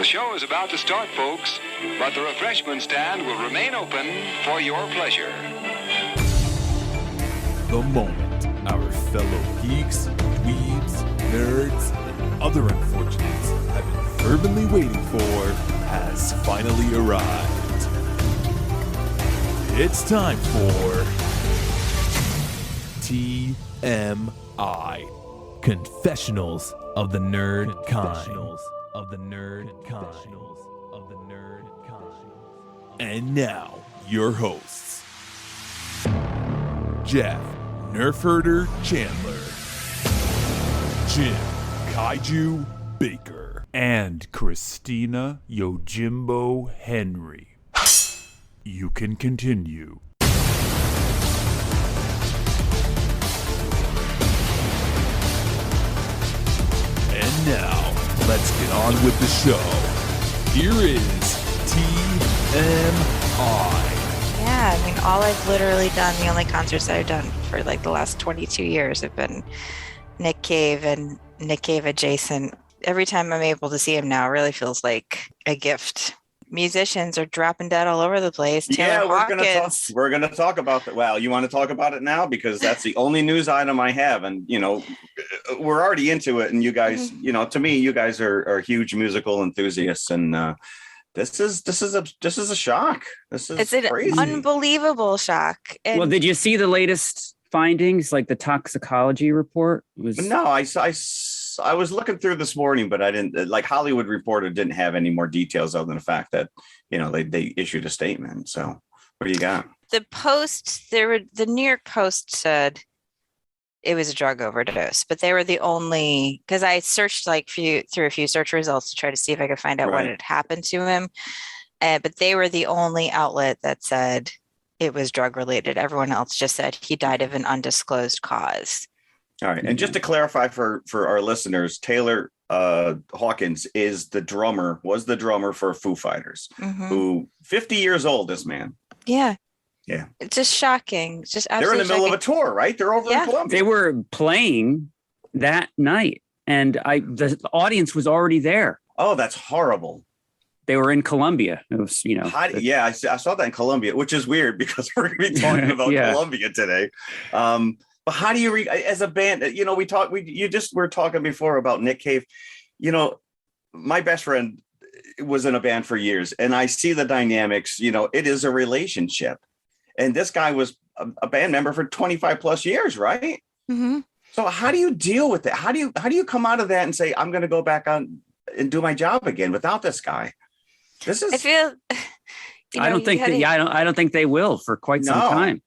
show is about to start, folks, but the refreshment stand will remain open for your pleasure. The moment our fellow geeks, dweebs, nerds, and other unfortunates have been fervently waiting for has finally arrived. It's time for TMI, Confessionals of the Nerd Kind. And now, your hosts, Jeff Nerf Herder Chandler, Jim Kaiju Baker, and Christina Yojimbo Henry. You can continue. And now, let's get on with the show. Here is TMI. Yeah, I mean, all I've literally done, the only concerts that I've done for like the last 22 years have been Nick Cave and Nick Cave adjacent. Every time I'm able to see him now, it really feels like a gift. Musicians are dropping dead all over the place. Taylor Hawkins. We're gonna talk about that. Well, you want to talk about it now because that's the only news item I have, and we're already into it. And you guys, to me, you guys are huge musical enthusiasts, and this is a shock. It's an crazy. Unbelievable shock. And well, did you see the latest findings, like the toxicology report? No, I was looking through this morning, but I didn't. Like Hollywood Reporter didn't have any more details other than the fact that they issued a statement. So what do you got? The New York Post said it was a drug overdose, but they were the only, because I searched through a few search results to try to see if I could find out what had happened to him. But they were the only outlet that said it was drug related. Everyone else just said he died of an undisclosed cause. All right. And just to clarify for our listeners, Taylor Hawkins was the drummer for Foo Fighters, who 50 years old, this man. Yeah. Yeah. It's just shocking. It's just they're in the middle of a tour, right? They're over in Colombia. They were playing that night, and the audience was already there. Oh, that's horrible. They were in Colombia. It was, I saw that in Colombia, which is weird because we're going to be talking about Colombia today. But how do you read as a band? We're talking before about Nick Cave. My best friend was in a band for years, and I see the dynamics. It is a relationship, and this guy was a band member for 25 plus years, right? Mm-hmm. So how do you deal with it? How do you come out of that and say, I'm going to go back on and do my job again without this guy? This is. I feel. I don't think they will for quite some time.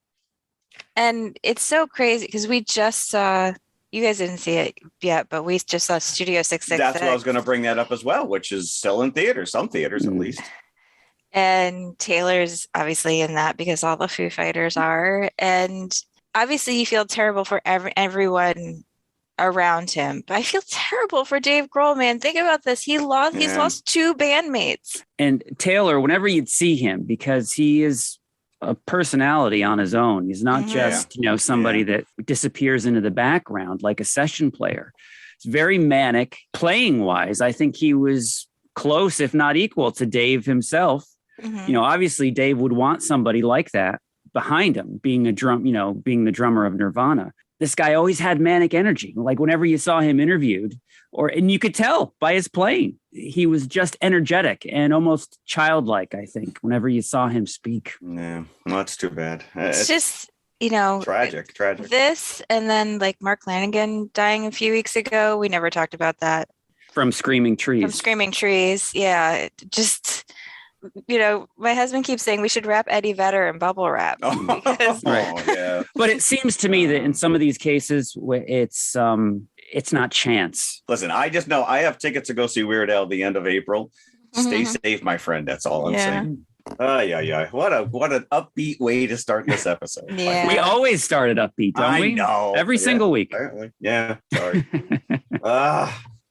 And it's so crazy because we just saw, you guys didn't see it yet, but we just saw Studio 666. That's what I was going to bring that up as well, which is still in theaters, some theaters at least. And Taylor's obviously in that because all the Foo Fighters are. And obviously you feel terrible for everyone around him. But I feel terrible for Dave Grohl, man. Think about this. He's lost two bandmates. And Taylor, whenever you'd see him, because he is a personality on his own. He's not just, somebody that disappears into the background like a session player. It's very manic playing wise. I think he was close, if not equal to Dave himself. Mm-hmm. Obviously Dave would want somebody like that behind him, being the drummer of Nirvana. This guy always had manic energy. Like whenever you saw him interviewed, and you could tell by his playing, he was just energetic and almost childlike, I think, whenever you saw him speak. Yeah, well, that's too bad. It's just, tragic. This, and then like Mark Lanigan dying a few weeks ago. We never talked about that. From Screaming Trees. Yeah. Just, my husband keeps saying we should wrap Eddie Vedder in bubble wrap. Yeah. But it seems to me that in some of these cases, it's not chance. Listen, I just know I have tickets to go see Weird Al the end of April. Stay safe, my friend. That's all I'm saying. Yeah. What an upbeat way to start this episode. Yeah. We always started upbeat, don't we? I know. Every single week. Apparently. Yeah. Sorry.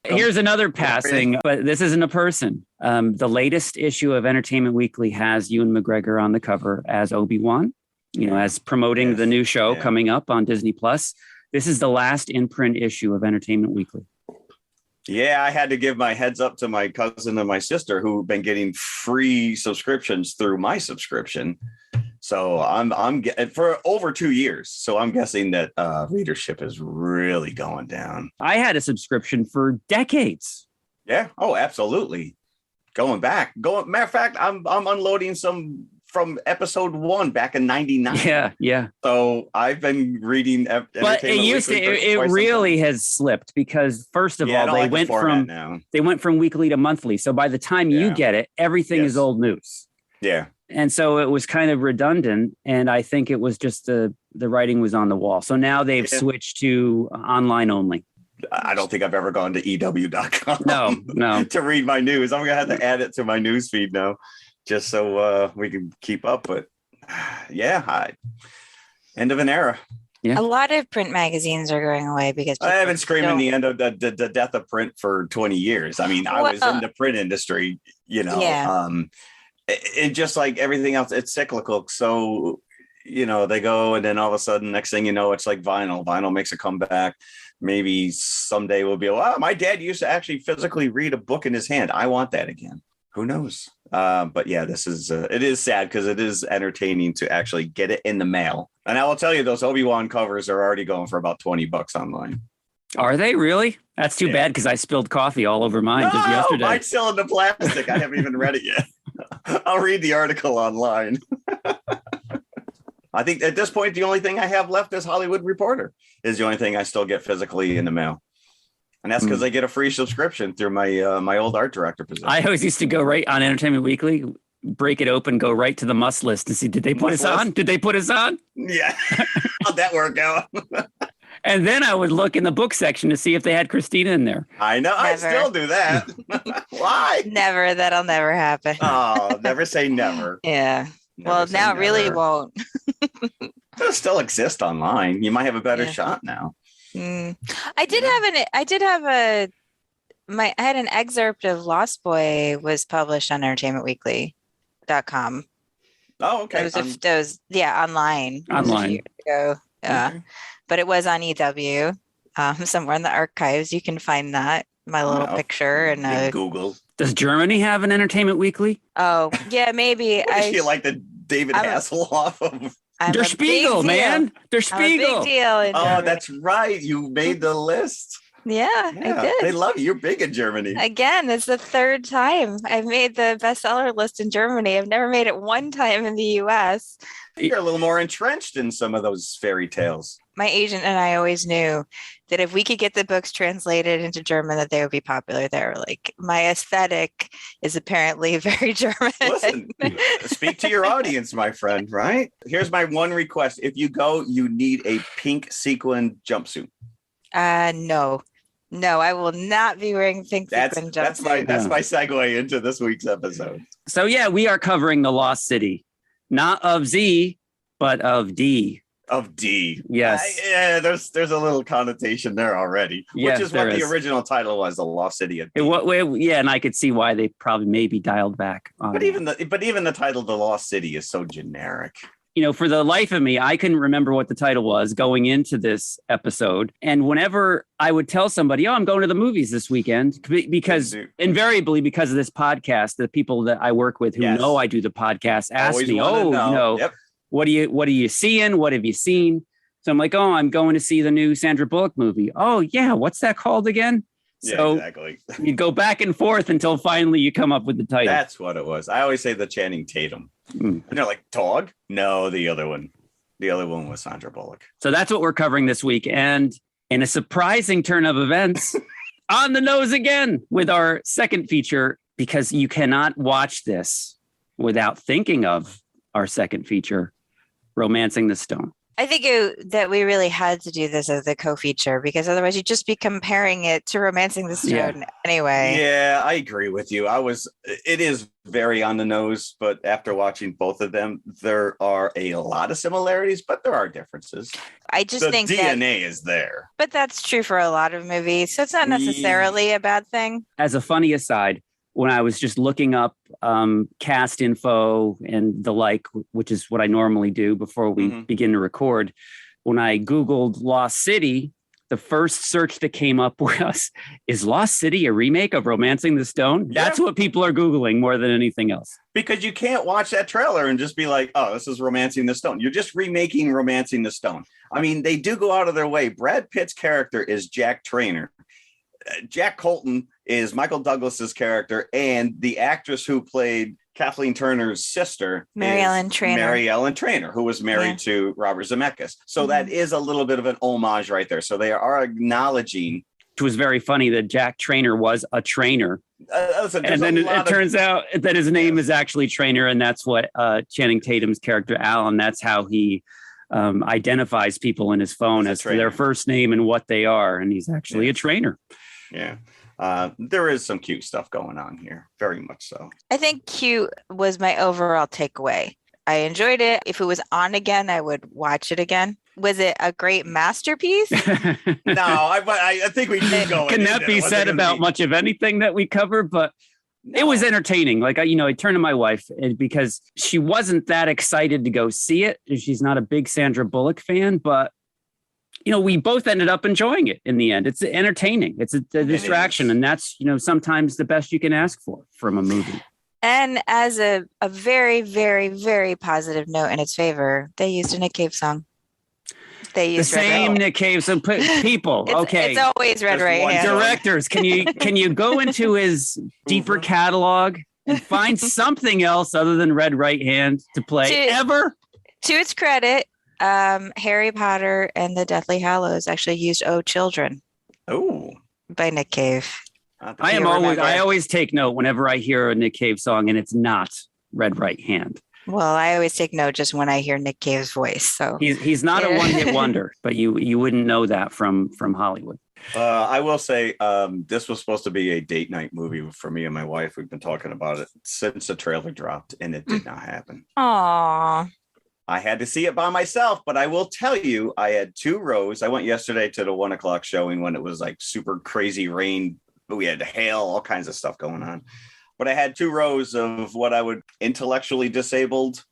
Here's another passing, but this isn't a person. The latest issue of Entertainment Weekly has Ewan McGregor on the cover as Obi-Wan, as promoting the new show coming up on Disney Plus. This is the last in-print issue of Entertainment Weekly. Yeah, I had to give my heads up to my cousin and my sister who've been getting free subscriptions through my subscription. So I'm for over 2 years. So I'm guessing that readership is really going down. I had a subscription for decades. Yeah. Oh, absolutely. Going back. Matter of fact, I'm unloading some from episode 1 back in '99. Yeah. So I've been reading. But it really has slipped because first of all, they went from weekly to monthly. So by the time you get it, everything is old news. Yeah. And so it was kind of redundant. And I think it was just the writing was on the wall. So now they've switched to online only. I don't think I've ever gone to EW.com. No. to read my news. I'm going to have to add it to my news feed now just so we can keep up. But end of an era. Yeah. A lot of print magazines are going away because I have been screaming the end of the death of print for 20 years. I mean, I was in the print industry, it just like everything else, it's cyclical. So, they go and then all of a sudden, next thing you know, it's like vinyl. Vinyl makes a comeback. Maybe someday we'll be, my dad used to actually physically read a book in his hand. I want that again. Who knows? But yeah, this is it is sad because it is entertaining to actually get it in the mail. And I will tell you, those Obi-Wan covers are already going for about $20 online. Are they really? That's too bad because I spilled coffee all over mine just yesterday. Mine's still in the plastic. I haven't even read it yet. I'll read the article online. I think at this point, the only thing I have left is Hollywood Reporter is the only thing I still get physically in the mail. And that's because I get a free subscription through my old art director position. I always used to go right on Entertainment Weekly, break it open, go right to the must list to see, did they put us on? Did they put us on? Yeah. How'd that work out? And then I would look in the book section to see if they had Christina in there. I know. Never. I still do that. Why? Never. That'll never happen. Oh, never say never. Yeah. Well, now it really won't. It'll still exist online. You might have a better shot now. I had an excerpt of Lost Boy was published on entertainmentweekly.com. Oh, okay. Those online. Online. But it was on EW. Somewhere in the archives, you can find that. My little picture and Google. Does Germany have an Entertainment Weekly? Oh, yeah, maybe. I feel like the David Hasselhoff of Der Spiegel, man. Der Spiegel. I'm a big deal in Germany. That's right. You made the list. Yeah, I did. They love you. You're big in Germany. Again, it's the third time I've made the bestseller list in Germany. I've never made it one time in the US. You're a little more entrenched in some of those fairy tales. My agent and I always knew that if we could get the books translated into German, that they would be popular there. Like, my aesthetic is apparently very German. Listen, speak to your audience, my friend, right? Here's my one request. If you go, you need a pink sequin jumpsuit. No, I will not be wearing pink sequin jumpsuit. That's my segue into this week's episode. So yeah, we are covering the Lost City, not of Z, but of D. Of D. Yes. There's a little connotation there already, which is what the original title was, The Lost City of D. And I could see why they probably maybe dialed back on but even the title The Lost City is so generic. For the life of me, I couldn't remember what the title was going into this episode. And whenever I would tell somebody, I'm going to the movies this weekend, because invariably because of this podcast, the people that I work with who know I do the podcast ask me, what are you seeing? What have you seen? So I'm like, I'm going to see the new Sandra Bullock movie. Oh yeah. What's that called again? So exactly. You go back and forth until finally you come up with the title. That's what it was. I always say the Channing Tatum. And they're like, Tog? No, the other one. The other one was Sandra Bullock. So that's what we're covering this week. And in a surprising turn of events, on the nose again with our second feature, because you cannot watch this without thinking of our second feature, Romancing the Stone. I think that we really had to do this as a co-feature because otherwise you'd just be comparing it to Romancing the Stone anyway. Yeah, I agree with you. It is very on the nose, but after watching both of them, there are a lot of similarities, but there are differences. I just think the DNA is there. But that's true for a lot of movies, so it's not necessarily a bad thing. As a funny aside, when I was just looking up cast info and the like, which is what I normally do before we begin to record, when I Googled Lost City, the first search that came up was, is Lost City a remake of Romancing the Stone? That's what people are Googling more than anything else. Because you can't watch that trailer and just be like, oh, this is Romancing the Stone. You're just remaking Romancing the Stone. I mean, they do go out of their way. Brad Pitt's character is Jack Trainer. Jack Colton is Michael Douglas's character, and the actress who played Kathleen Turner's sister, Mary Ellen Trainor, who was married to Robert Zemeckis. So that is a little bit of an homage right there. So they are acknowledging. It was very funny that Jack Trainer was a trainer. And then it turns out that his name is actually Trainer, and that's what Channing Tatum's character, Alan, that's how he identifies people in his phone as their first name and what they are. And he's actually a trainer. Yeah. There is some cute stuff going on here. Very much so. I think cute was my overall takeaway. I enjoyed it. If it was on again, I would watch it again. Was it a great masterpiece? No, I think we keep going. Can that be said about much of anything that we cover? But it was entertaining. Like, I turned to my wife because she wasn't that excited to go see it. She's not a big Sandra Bullock fan, but we both ended up enjoying it in the end. It's entertaining. It's a distraction. And that's, sometimes the best you can ask for from a movie. And as a very, very, very positive note in its favor, they used a Nick Cave song. They used the same Nick Cave. So people, okay. It's always Red Right Hand. Directors, can you go into his deeper catalog and find something else other than Red Right Hand to play ever? To its credit, Harry Potter and the Deathly Hallows actually used "Oh Children" by Nick Cave. I always take note whenever I hear a Nick Cave song and it's not Red Right Hand. Well, I always take note just when I hear Nick Cave's voice. So he's not a one-hit wonder, but you wouldn't know that from Hollywood. I will say this was supposed to be a date night movie for me and my wife. We've been talking about it since the trailer dropped, and it did not happen. Aww. I had to see it by myself, but I will tell you, I had 2 rows. I went yesterday to the 1:00 showing when it was like super crazy rain. We had hail, all kinds of stuff going on. But I had 2 rows of what I would intellectually disabled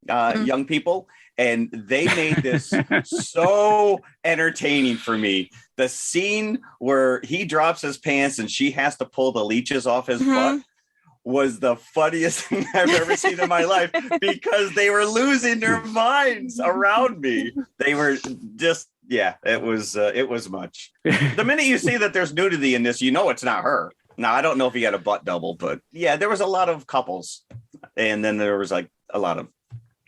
young people. And they made this so entertaining for me. The scene where he drops his pants and she has to pull the leeches off his butt was the funniest thing I've ever seen in my life, because they were losing their minds around me. They were just, it was much. The minute you see that there's nudity in this, it's not her. Now, I don't know if he had a butt double, but there was a lot of couples. And then there was like a lot of,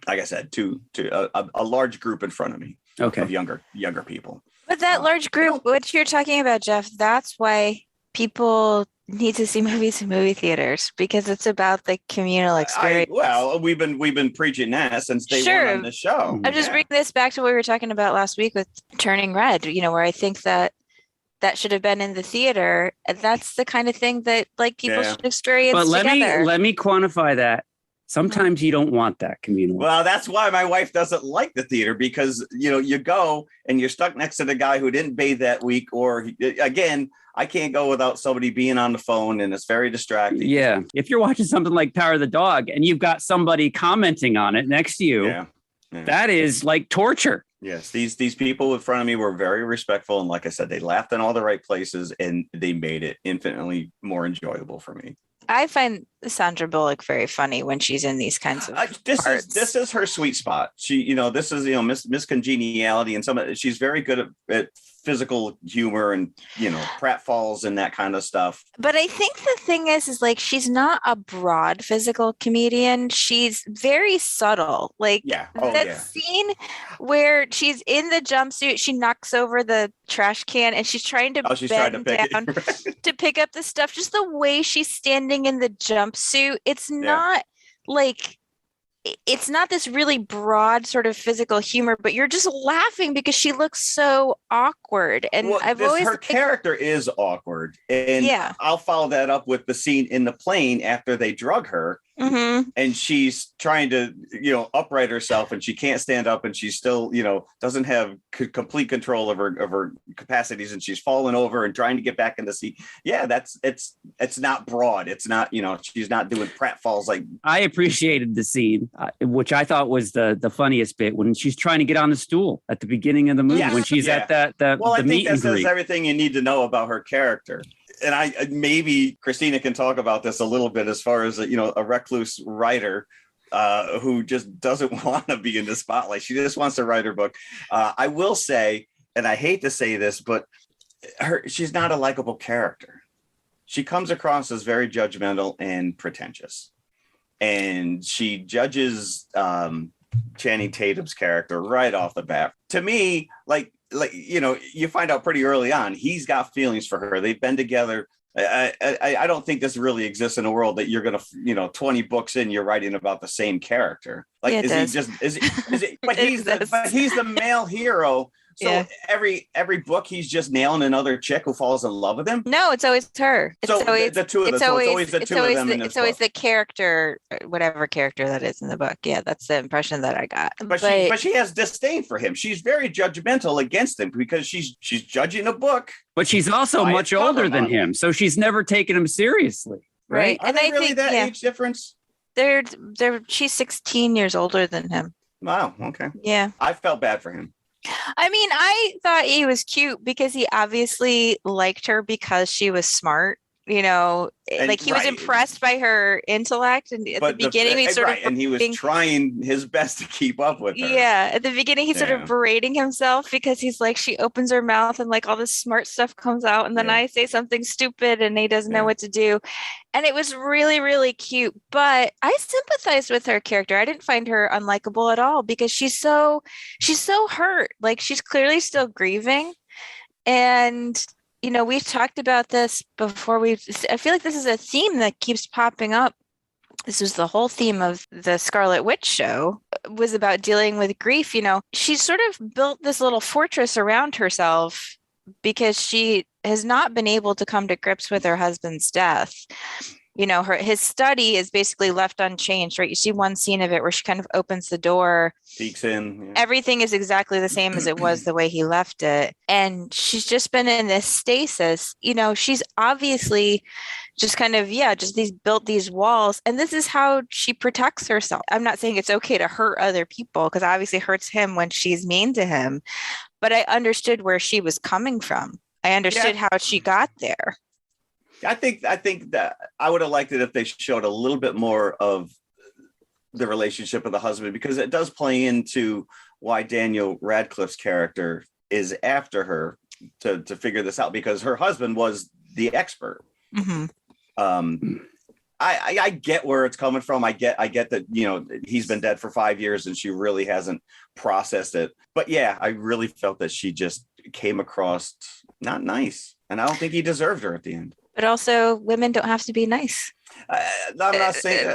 like I said, a large group in front of me of younger people. But that large group, what you're talking about, Jeff, that's why people need to see movies in movie theaters, because it's about the communal experience. We've been preaching that since day one on the show. I'm just bringing this back to what we were talking about last week with Turning Red, where I think that should have been in the theater. That's the kind of thing that people should experience together. Let me quantify that. Sometimes you don't want that communal. Well, that's why my wife doesn't like the theater, because, you go and you're stuck next to the guy who didn't bathe that week. Or again, I can't go without somebody being on the phone, and it's very distracting. Yeah. If you're watching something like Power of the Dog and you've got somebody commenting on it next to you, that is like torture. Yes. These people in front of me were very respectful. And like I said, they laughed in all the right places, and they made it infinitely more enjoyable for me. I find Sandra Bullock very funny when she's in these kinds of parts. This is her sweet spot. She, this is, Miss Congeniality, and she's very good at physical humor and, pratfalls and that kind of stuff. But I think the thing is like, she's not a broad physical comedian. She's very subtle. Like scene where she's in the jumpsuit, she knocks over the trash can and she's trying to bend down to pick up the stuff. Just the way she's standing in the jumpsuit. It's not like, it's not this really broad sort of physical humor, but you're just laughing because she looks so awkward. And her character is awkward. And I'll follow that up with the scene in the plane after they drug her. and she's trying to, upright herself, and she can't stand up, and she's still, doesn't have complete control of her capacities, and she's falling over and trying to get back in the seat. Yeah, it's not broad. It's not, she's not doing pratfalls like. I appreciated the scene, which I thought was the funniest bit, when she's trying to get on the stool at the beginning of the movie, when she's at the I meet think that and says greet. everything you need to know about her character. And maybe Christina can talk about this a little bit, as far as a recluse writer who just doesn't want to be in the spotlight. She just wants to write her book. I will say, and I hate to say this, but she's not a likable character. She comes across as very judgmental and pretentious, and she judges Channing Tatum's character right off the bat. To me, like you find out pretty early on, he's got feelings for her. They've been together. I don't think this really exists in a world that you're gonna 20 books in, you're writing about the same character. Like, Yeah, is he but he's the male hero. So every book, he's just nailing another chick who falls in love with him. No, it's always her. It's always the two of them. It's always the two of them. it's always the character, whatever character that is in the book. Yeah, that's the impression that I got. But she has disdain for him. She's very judgmental against him because she's judging a book. But she's also much older than him, so she's never taken him seriously. Right. Are they really that age difference? She's 16 years older than him. Wow. Okay. Yeah. I felt bad for him. I mean, I thought he was cute because he obviously liked her because she was smart. Like he was impressed by her intellect, and at the beginning he was trying his best to keep up with her. Yeah, at the beginning he's sort of berating himself because he's like, she opens her mouth and like all this smart stuff comes out, and then I say something stupid and he doesn't know what to do. And it was really, really cute. But I sympathized with her character. I didn't find her unlikable at all because she's so hurt. Like, she's clearly still grieving. And we've talked about this before. I feel like this is a theme that keeps popping up. This was the whole theme of the Scarlet Witch show, was about dealing with grief. She's sort of built this little fortress around herself because she has not been able to come to grips with her husband's death. His study is basically left unchanged, right? You see one scene of it where she kind of opens the door, peeks in. Yeah. Everything is exactly the same as it was the way he left it. And she's just been in this stasis. She's obviously just kind of, built these walls. And this is how she protects herself. I'm not saying it's okay to hurt other people, because obviously it hurts him when she's mean to him. But I understood where she was coming from. I understood how she got there. I think that I would have liked it if they showed a little bit more of the relationship of the husband, because it does play into why Daniel Radcliffe's character is after her to figure this out, because her husband was the expert. Mm-hmm. I get where it's coming from. I get that, he's been dead for 5 years and she really hasn't processed it. But yeah, I really felt that she just came across not nice. And I don't think he deserved her at the end. But also, women don't have to be nice. I'm not saying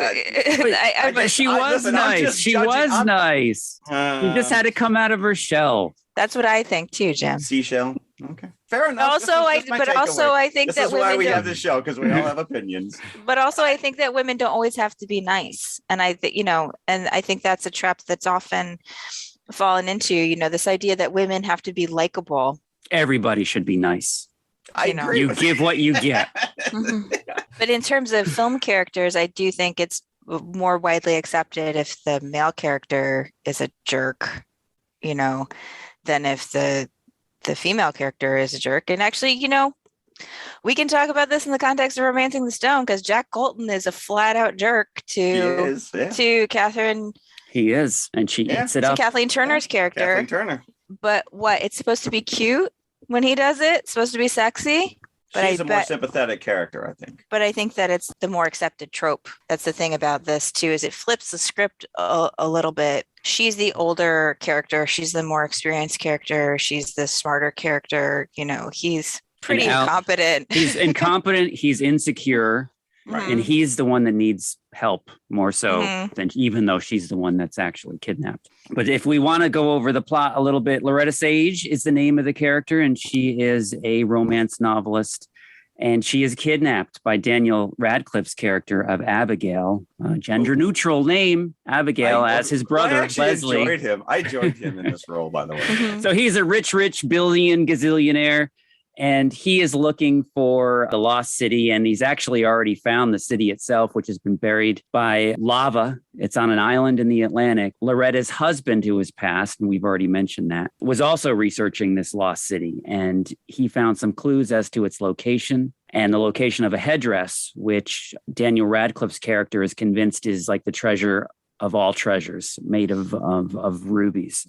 but she was nice. She was nice. She just had to come out of her shell. That's what I think too, Jim. Seashell. Okay, fair enough. I think this is why we have this show, because we all have opinions. But also, I think that women don't always have to be nice, and I think that's a trap that's often fallen into. This idea that women have to be likable. Everybody should be nice. I agree. You give what you get. Mm-hmm. But in terms of film characters, I do think it's more widely accepted if the male character is a jerk, than if the female character is a jerk. And actually, we can talk about this in the context of Romancing the Stone, because Jack Colton is a flat out jerk to Catherine. He is, and she eats it up. Kathleen Turner's character. Kathleen Turner. But it's supposed to be cute when he does it. It's supposed to be sexy. But she's a more sympathetic character, I think. But I think that it's the more accepted trope. That's the thing about this too, is it flips the script a little bit. She's the older character. She's the more experienced character. She's the smarter character. He's pretty incompetent. He's incompetent. He's insecure. Right. And he's the one that needs help more so than, even though she's the one that's actually kidnapped. But if we want to go over the plot a little bit, Loretta Sage is the name of the character, and she is a romance novelist And she is kidnapped by Daniel Radcliffe's character of Abigail, gender neutral name, Abigail, as his brother, Leslie. I enjoyed him in this role, by the way. Mhm. So he's a rich billion gazillionaire, and he is looking for the lost city. And he's actually already found the city itself, which has been buried by lava. It's on an island in the Atlantic. Loretta's husband, who has passed, and we've already mentioned that, was also researching this lost city. And he found some clues as to its location and the location of a headdress, which Daniel Radcliffe's character is convinced is like the treasure of all treasures, made of rubies.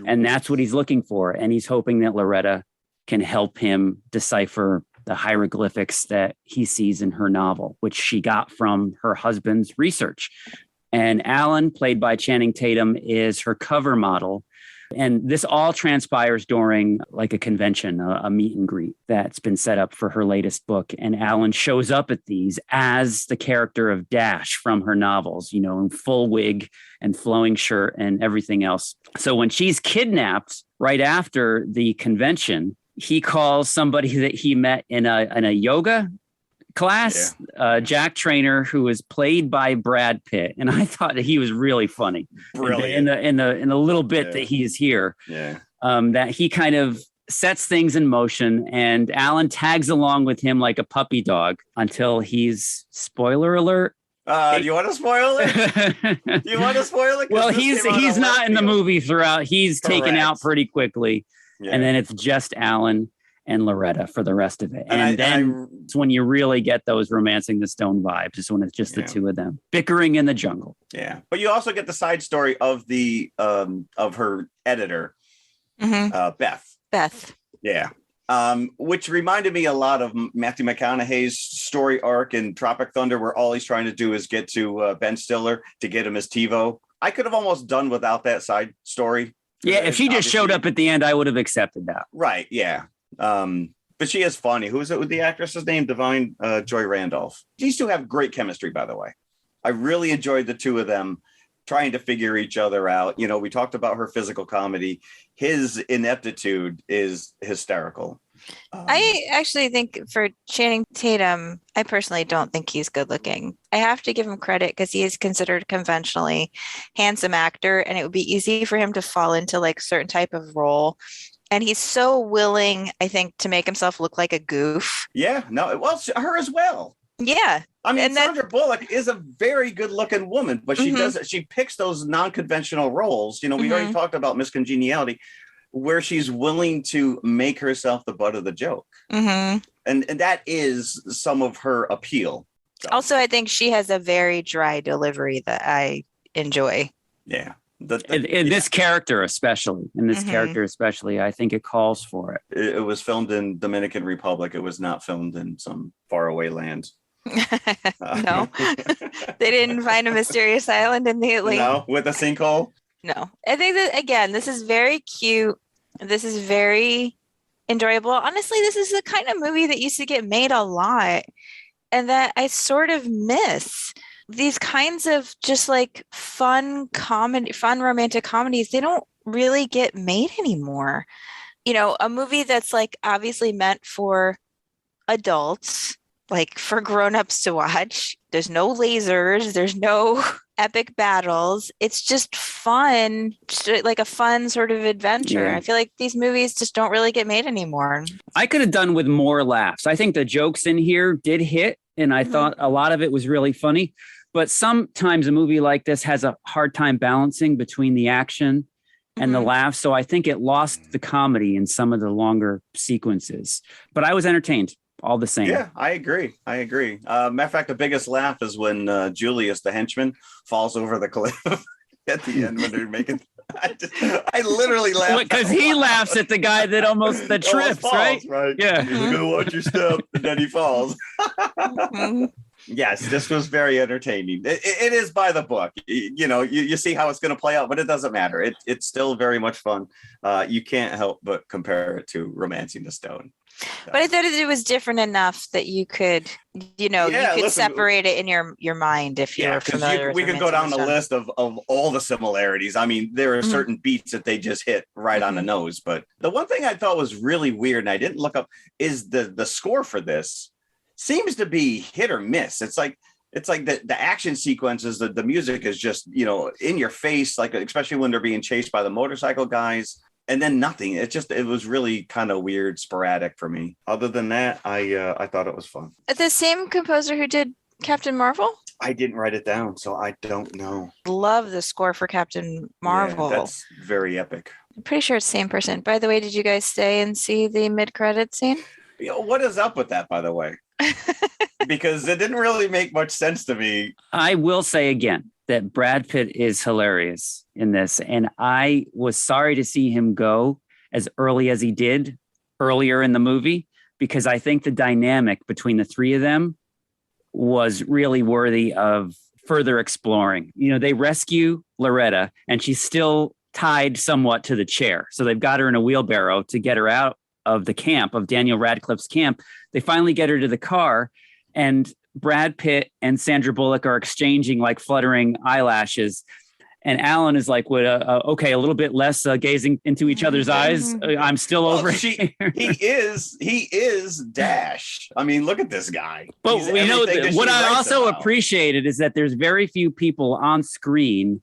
And that's what he's looking for. And he's hoping that Loretta can help him decipher the hieroglyphics that he sees in her novel, which she got from her husband's research. And Alan, played by Channing Tatum, is her cover model. And this all transpires during like a convention, a meet and greet that's been set up for her latest book. And Alan shows up at these as the character of Dash from her novels, you know, in full wig and flowing shirt and everything else. So when she's kidnapped right after the convention, he calls somebody that he met in a yoga class, Jack Trainer, who is played by Brad Pitt, and I thought that he was really funny. Brilliant in the little bit that he is here. Yeah, that he kind of sets things in motion, and Alan tags along with him like a puppy dog until he's, spoiler alert. Do you want to spoil it? Do you want to spoil it? Well, he's not in the movie throughout. He's taken out pretty quickly. Yeah. And then it's just Alan and Loretta for the rest of it. And then it's when you really get those Romancing the Stone vibes, is when it's just the two of them bickering in the jungle. Yeah. But you also get the side story of the of her editor, Beth. Yeah. Which reminded me a lot of Matthew McConaughey's story arc in Tropic Thunder, where all he's trying to do is get to Ben Stiller to get him his TiVo. I could have almost done without that side story. Yeah, if she just showed up at the end, I would have accepted that. Right, yeah. But she is funny. Who is it with the actress's name? Divine Joy Randolph. These two have great chemistry, by the way. I really enjoyed the two of them trying to figure each other out. You know, we talked about her physical comedy. His ineptitude is hysterical. I actually think for Channing Tatum, I personally don't think he's good looking. I have to give him credit because he is considered a conventionally handsome actor, and it would be easy for him to fall into like a certain type of role. And he's so willing, I think, to make himself look like a goof. Yeah, no, well, her as well. Yeah. I mean, Sandra Bullock is a very good looking woman, but she picks those non-conventional roles. You know, we already talked about Miss Congeniality, where she's willing to make herself the butt of the joke. And that is some of her appeal. So. Also, I think she has a very dry delivery that I enjoy. Yeah. In this character especially, I think it calls for it. It was filmed in Dominican Republic. It was not filmed in some faraway land. No, they didn't find a mysterious island in the Atlantic. No, with a sinkhole. No, I think that again, this is very cute. This is very enjoyable. Honestly, this is the kind of movie that used to get made a lot, and that I sort of miss. These kinds of just like fun romantic comedies, they don't really get made anymore. You know, a movie that's like obviously meant for adults, like for grown-ups to watch. There's no lasers, there's no epic battles. It's just fun, just like a fun sort of adventure. Yeah. I feel like these movies just don't really get made anymore. I could have done with more laughs. I think the jokes in here did hit, and I thought a lot of it was really funny. But sometimes a movie like this has a hard time balancing between the action and the laughs. So I think it lost the comedy in some of the longer sequences. But I was entertained all the same. Yeah, I agree. Matter of fact, the biggest laugh is when Julius, the henchman, falls over the cliff at the end when they're making... I literally laughed. Because he laughs at the guy that trips, falls, right? Yeah. You're going to watch your step, and then he falls. Yes, this was very entertaining. It is by the book. You know, you see how it's going to play out, but it doesn't matter. It's still very much fun. You can't help but compare it to Romancing the Stone. So. But I thought it was different enough that you could, separate it in your mind if you're familiar with we could go down the list of all the similarities. I mean, there are certain beats that they just hit right on the nose. But the one thing I thought was really weird, and I didn't look up, is the score for this seems to be hit or miss. It's like the action sequences, the music is just, in your face, like especially when they're being chased by the motorcycle guys, and then nothing. It was really kind of weird, sporadic for me. Other than that, I thought it was fun. The same composer who did Captain Marvel? I didn't write it down, so I don't know. Love the score for Captain Marvel. Yeah, that's very epic. I'm pretty sure it's the same person. By the way, did you guys stay and see the mid-credit scene? What is up with that, by the way? Because it didn't really make much sense to me. I will say again that Brad Pitt is hilarious in this. And I was sorry to see him go as early as he did earlier in the movie, because I think the dynamic between the three of them was really worthy of further exploring. They rescue Loretta and she's still tied somewhat to the chair. So they've got her in a wheelbarrow to get her out of the camp, of Daniel Radcliffe's camp. They finally get her to the car, and Brad Pitt and Sandra Bullock are exchanging like fluttering eyelashes. And Alan is like, okay, a little bit less gazing into each other's eyes. I'm still over here. He is Dash. I mean, look at this guy. But we know that what I also appreciated is that there's very few people on screen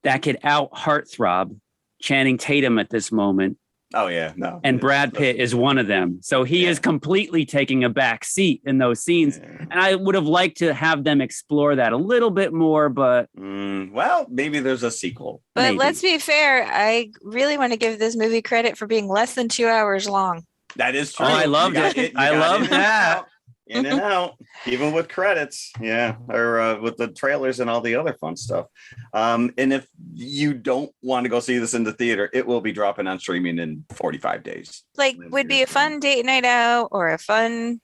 that could out heartthrob Channing Tatum at this moment. Oh, yeah. No. And Brad Pitt is one of them. So he is completely taking a back seat in those scenes. Yeah. And I would have liked to have them explore that a little bit more, but... well, maybe there's a sequel. But maybe. Let's be fair. I really want to give this movie credit for being less than 2 hours long. That is true. Oh, I loved it. I love that. In and out, even with credits, or with the trailers and all the other fun stuff. And if you don't want to go see this in the theater, it will be dropping on streaming in 45 days. Like, would be a fun date night out, or a fun,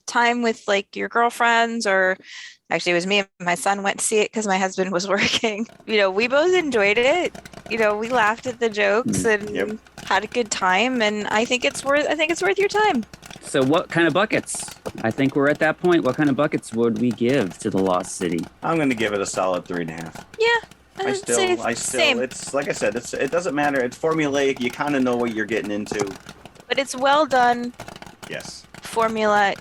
time with like your girlfriends, or actually it was me and my son went to see it because my husband was working. We both enjoyed it. We laughed at the jokes and had a good time, and I think it's worth your time. So what kind of buckets? I think we're at that point. What kind of buckets would we give to The Lost City? I'm going to give it a solid 3.5. Yeah. I still, same. It's like I said, it doesn't matter. It's formulaic. You kind of know what you're getting into. But it's well done. Yes. Formula,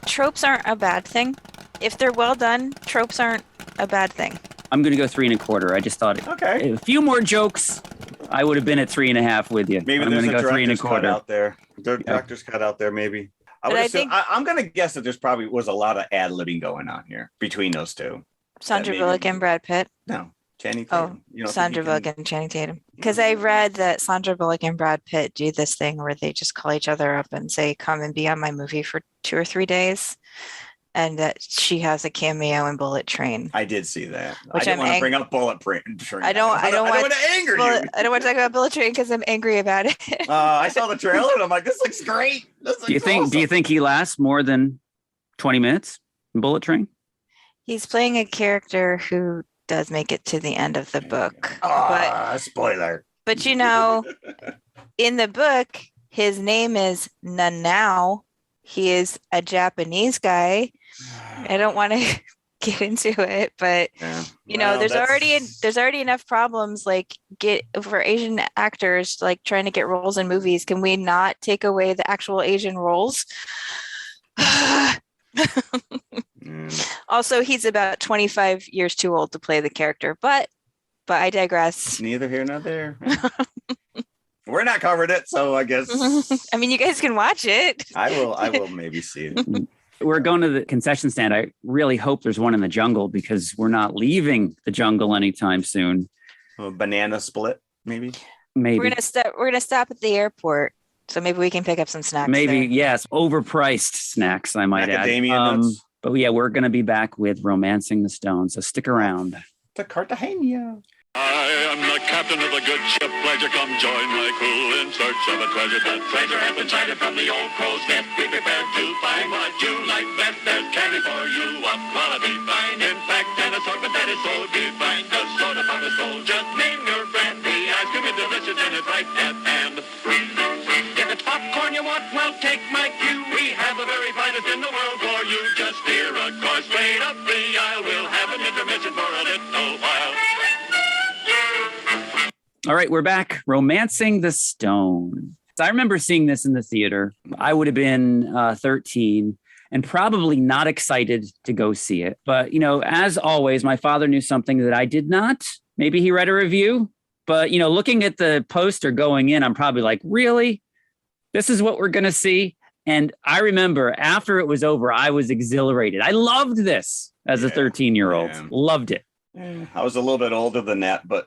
tropes aren't a bad thing. If they're well done, tropes aren't a bad thing. I'm going to go 3.25. I just thought a few more jokes, I would have been at 3.5 with you. Maybe there's a director's cut out there. Director's cut out there, maybe. I'm going to guess that there's probably was a lot of ad-libbing going on here between those two. Sandra Bullock and Brad Pitt? No, Channing Tatum. Sandra Bullock and Channing Tatum. Because I read that Sandra Bullock and Brad Pitt do this thing where they just call each other up and say, come and be on my movie for 2 or 3 days. And that she has a cameo in Bullet Train. I did see that. I didn't want to bring up Bullet Train. I don't want to anger you. I don't want to talk about Bullet Train because I'm angry about it. I saw the trailer and I'm like, this looks great. Do you think he lasts more than 20 minutes in Bullet Train? He's playing a character who does make it to the end of the book. Spoiler. But in the book, his name is Nanao. He is a Japanese guy. I don't want to get into it, but there's already enough problems for Asian actors trying to get roles in movies. Can we not take away the actual Asian roles? Also, he's about 25 years too old to play the character, but I digress. Neither here nor there. We're not covering it, so I guess. I mean, you guys can watch it. I will maybe see it. We're going to the concession stand. I really hope there's one in the jungle because we're not leaving the jungle anytime soon. A banana split, maybe. Maybe we're gonna stop at the airport, so maybe we can pick up some snacks. Maybe there. Yes, overpriced snacks. I might Macadamia add. nuts. But we're going to be back with Romancing the Stone. So stick around. To Cartagena. I am the captain of the good ship. Pleasure, come join my crew in search of a treasure. The treasure has been sighted from the old crow's nest. Be prepared to find what you like best. There's candy for you of quality fine. In fact, an assortment that is so divine. The soda from the soul. Just name your brand. The ice cream is delicious and it's right at hand. If it's popcorn you want, well, take my cue. We have the very finest in the world for you. Just steer a course straight up the aisle. We'll have an intermission for a little while. All right, we're back. Romancing the Stone. I remember seeing this in the theater. I would have been 13 and probably not excited to go see it. But, as always, my father knew something that I did not. Maybe he read a review, but, looking at the poster going in, I'm probably like, really? This is what we're going to see? And I remember after it was over, I was exhilarated. I loved this as a 13-year-old. Yeah. Loved it. I was a little bit older than that, but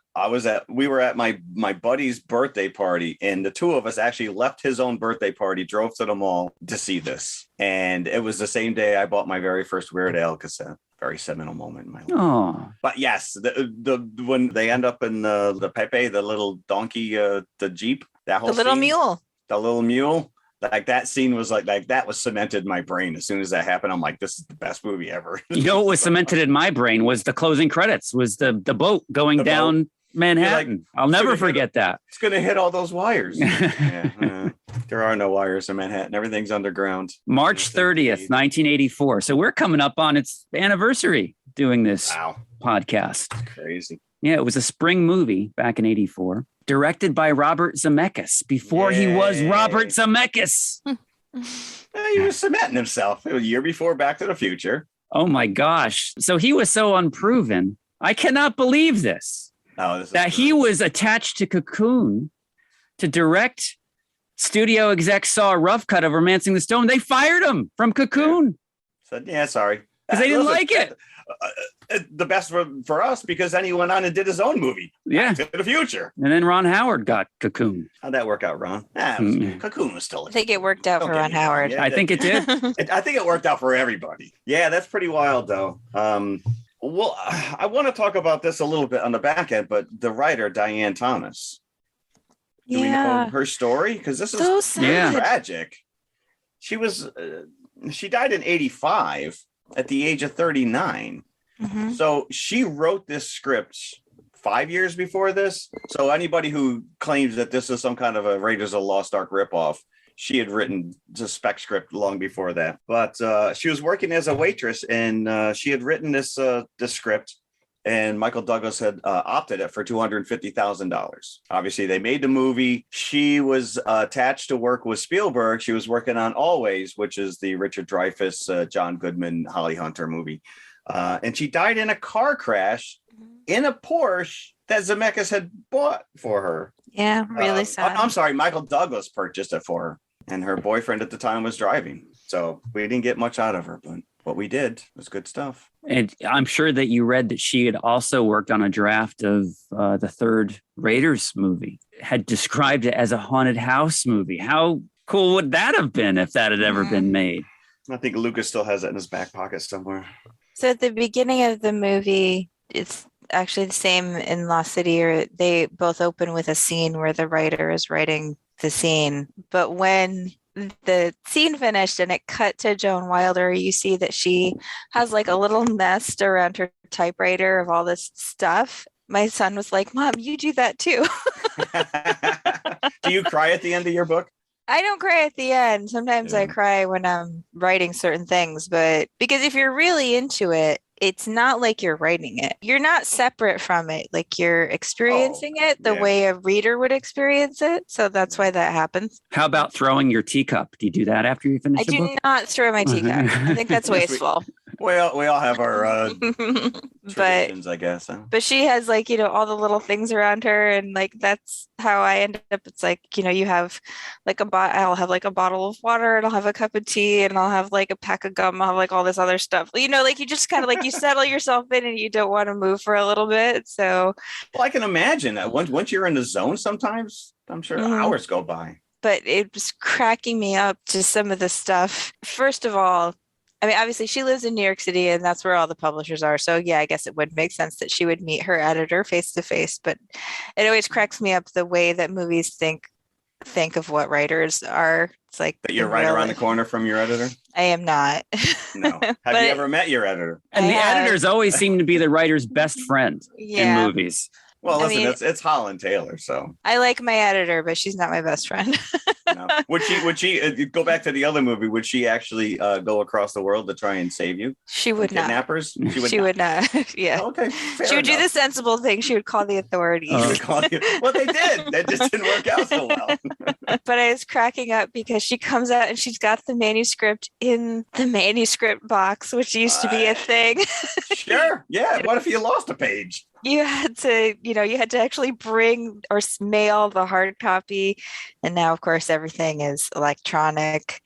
we were at my buddy's birthday party, and the two of us actually left his own birthday party, drove to the mall to see this. And it was the same day I bought my very first Weird Al cassette. Very seminal moment in my life. Oh, but yes, the when they end up in the Pepe, the little donkey, the Jeep, that whole the little scene, mule, the little mule. Like that scene was like that was cemented in my brain. As soon as that happened, I'm like, this is the best movie ever. What was cemented in my brain was the closing credits, was the boat going down Manhattan. I'll never forget that. It's going to hit all those wires. There are no wires in Manhattan. Everything's underground. March 30th, 1984. So we're coming up on its anniversary doing this podcast. That's crazy. Yeah, it was a spring movie back in 84. Directed by Robert Zemeckis before he was Robert Zemeckis. He was cementing himself. It was a year before Back to the Future. Oh my gosh. So he was so unproven. I cannot believe this. That he was attached to Cocoon to direct. Studio execs saw a rough cut of Romancing the Stone. They fired him from Cocoon. Said, sorry. Because they didn't like it. The best for us, because then he went on and did his own movie. Yeah. To the Future. And then Ron Howard got Cocoon. How'd that work out, Ron? Cocoon was still. I think it worked out for Ron Howard. I think it did. I think it worked out for everybody. Yeah, that's pretty wild, though. Well, I want to talk about this a little bit on the back end, but the writer, Diane Thomas. Do we know her story? Because this is tragic. She died in 85 at the age of 39. Mm-hmm. So she wrote this script 5 years before this. So anybody who claims that this is some kind of a Raiders of the Lost Ark ripoff, she had written the spec script long before that. But she was working as a waitress, and she had written this script, and Michael Douglas had opted it for $250,000. Obviously, they made the movie. She was attached to work with Spielberg. She was working on Always, which is the Richard Dreyfuss, John Goodman, Holly Hunter movie. And she died in a car crash in a Porsche that Zemeckis had bought for her. Yeah, really sad. I'm sorry, Michael Douglas purchased it for her, and her boyfriend at the time was driving. So we didn't get much out of her, but what we did was good stuff. And I'm sure that you read that she had also worked on a draft of the third Raiders movie, had described it as a haunted house movie. How cool would that have been if that had ever been made? I think Lucas still has it in his back pocket somewhere. So at the beginning of the movie, it's actually the same in Lost City, or they both open with a scene where the writer is writing the scene. But when the scene finished and it cut to Joan Wilder, you see that she has like a little nest around her typewriter of all this stuff. My son was like, "Mom, you do that too." Do you cry at the end of your book? I don't cry at the end. Sometimes I cry when I'm writing certain things, but because if you're really into it, it's not like you're writing it. You're not separate from it. Like you're experiencing it the way a reader would experience it. So that's why that happens. How about throwing your teacup? Do you do that after you finish the book? I do not throw my teacup. I think that's wasteful. We all have our traditions, I guess. Huh? But she has like, all the little things around her, and like that's how I end up. It's like, you have like I'll have like a bottle of water, and I'll have a cup of tea, and I'll have like a pack of gum. I'll have like all this other stuff. Like you just kind of like you settle yourself in, and you don't want to move for a little bit. So I can imagine that once you're in the zone, sometimes I'm sure hours go by. But it was cracking me up to some of the stuff. First of all, I mean, obviously she lives in New York City, and that's where all the publishers are. So yeah, I guess it would make sense that she would meet her editor face to face. But it always cracks me up the way that movies think of what writers are. It's like that you're right around the corner from your editor. I am not. No. Have you ever met your editor? And the editors always seem to be the writer's best friend in movies. Well, I listen, mean- it's Holland Taylor, so. I like my editor, but she's not my best friend. No. Would she go back to the other movie? Would she actually go across the world to try and save you? She would not. Kidnappers? She would not. Yeah. Okay. She would do the enough. sensible thing. She would call the authorities. She would call you. Well, they did. That just didn't work out so well. But I was cracking up because she comes out and she's got the manuscript in the manuscript box, which used to be a thing. Sure. Yeah. What if you lost a page? You had to actually bring or mail the hard copy. And now, of course, everything is electronic.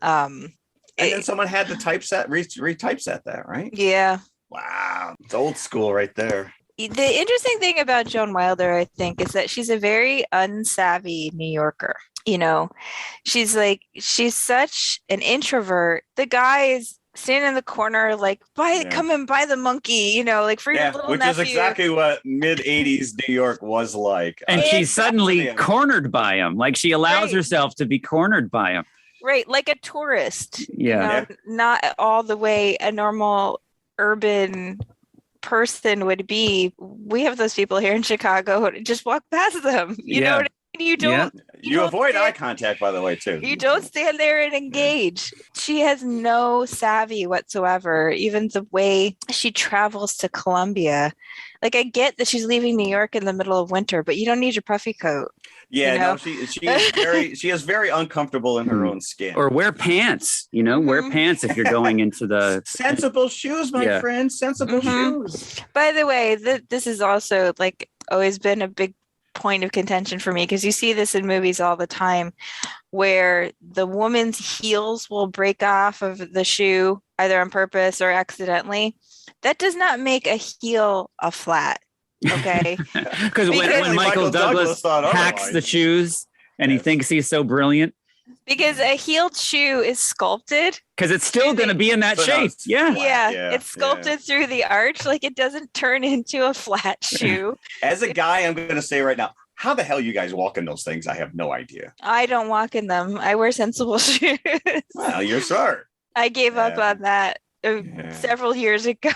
And then someone had to retypeset that, right? Yeah. Wow. It's old school right there. The interesting thing about Joan Wilder, I think, is that she's a very unsavvy New Yorker. You know, she's such an introvert. The guy is standing in the corner, like, come and buy the monkey, you know, like for your little which nephew. is exactly what mid-'80s New York was like. And she's suddenly cornered by him. Like she allows Right. herself to be cornered by him. Right, like a tourist. Yeah. You know, not all the way a normal urban person would be. We have those people here in Chicago. Just walk past them. You know what I mean? You don't. You don't avoid stand- eye contact, by the way, too. You don't stand there and engage. She has no savvy whatsoever. Even the way she travels to Columbia. Like, I get that she's leaving New York in the middle of winter, but you don't need your puffy coat. Yeah, you know? no, she is very uncomfortable in her own skin. Or wear pants, wear pants if you're going into the sensible shoes, my friend. Sensible shoes. By the way, this is also like always been a big point of contention for me, because you see this in movies all the time where the woman's heels will break off of the shoe either on purpose or accidentally. That does not make a heel a flat. Okay. Because when Michael Douglas hacks the shoes and he thinks he's so brilliant. Because a heeled shoe is sculpted. Because it's still going to be in that shape. Yeah. It's sculpted through the arch. Like, it doesn't turn into a flat shoe. As a guy, I'm going to say right now, how the hell you guys walk in those things? I have no idea. I don't walk in them. I wear sensible shoes. Well, you're smart. I gave up on that several years ago.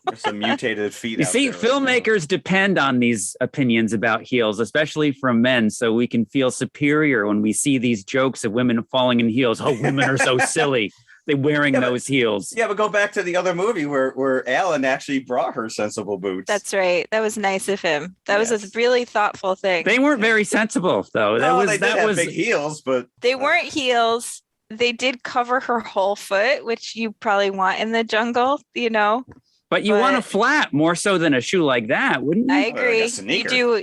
There's some mutated feet. You see, filmmakers depend on these opinions about heels, especially from men, so we can feel superior when we see these jokes of women falling in heels. Oh, women are so silly. They're wearing those heels. Yeah, but go back to the other movie where Alan actually brought her sensible boots. That's right. That was nice of him. That was a really thoughtful thing. They weren't very sensible, though. They did have big heels, but they weren't heels. They did cover her whole foot, which you probably want in the jungle, But you want a flat more so than a shoe like that, wouldn't you? I agree. You do.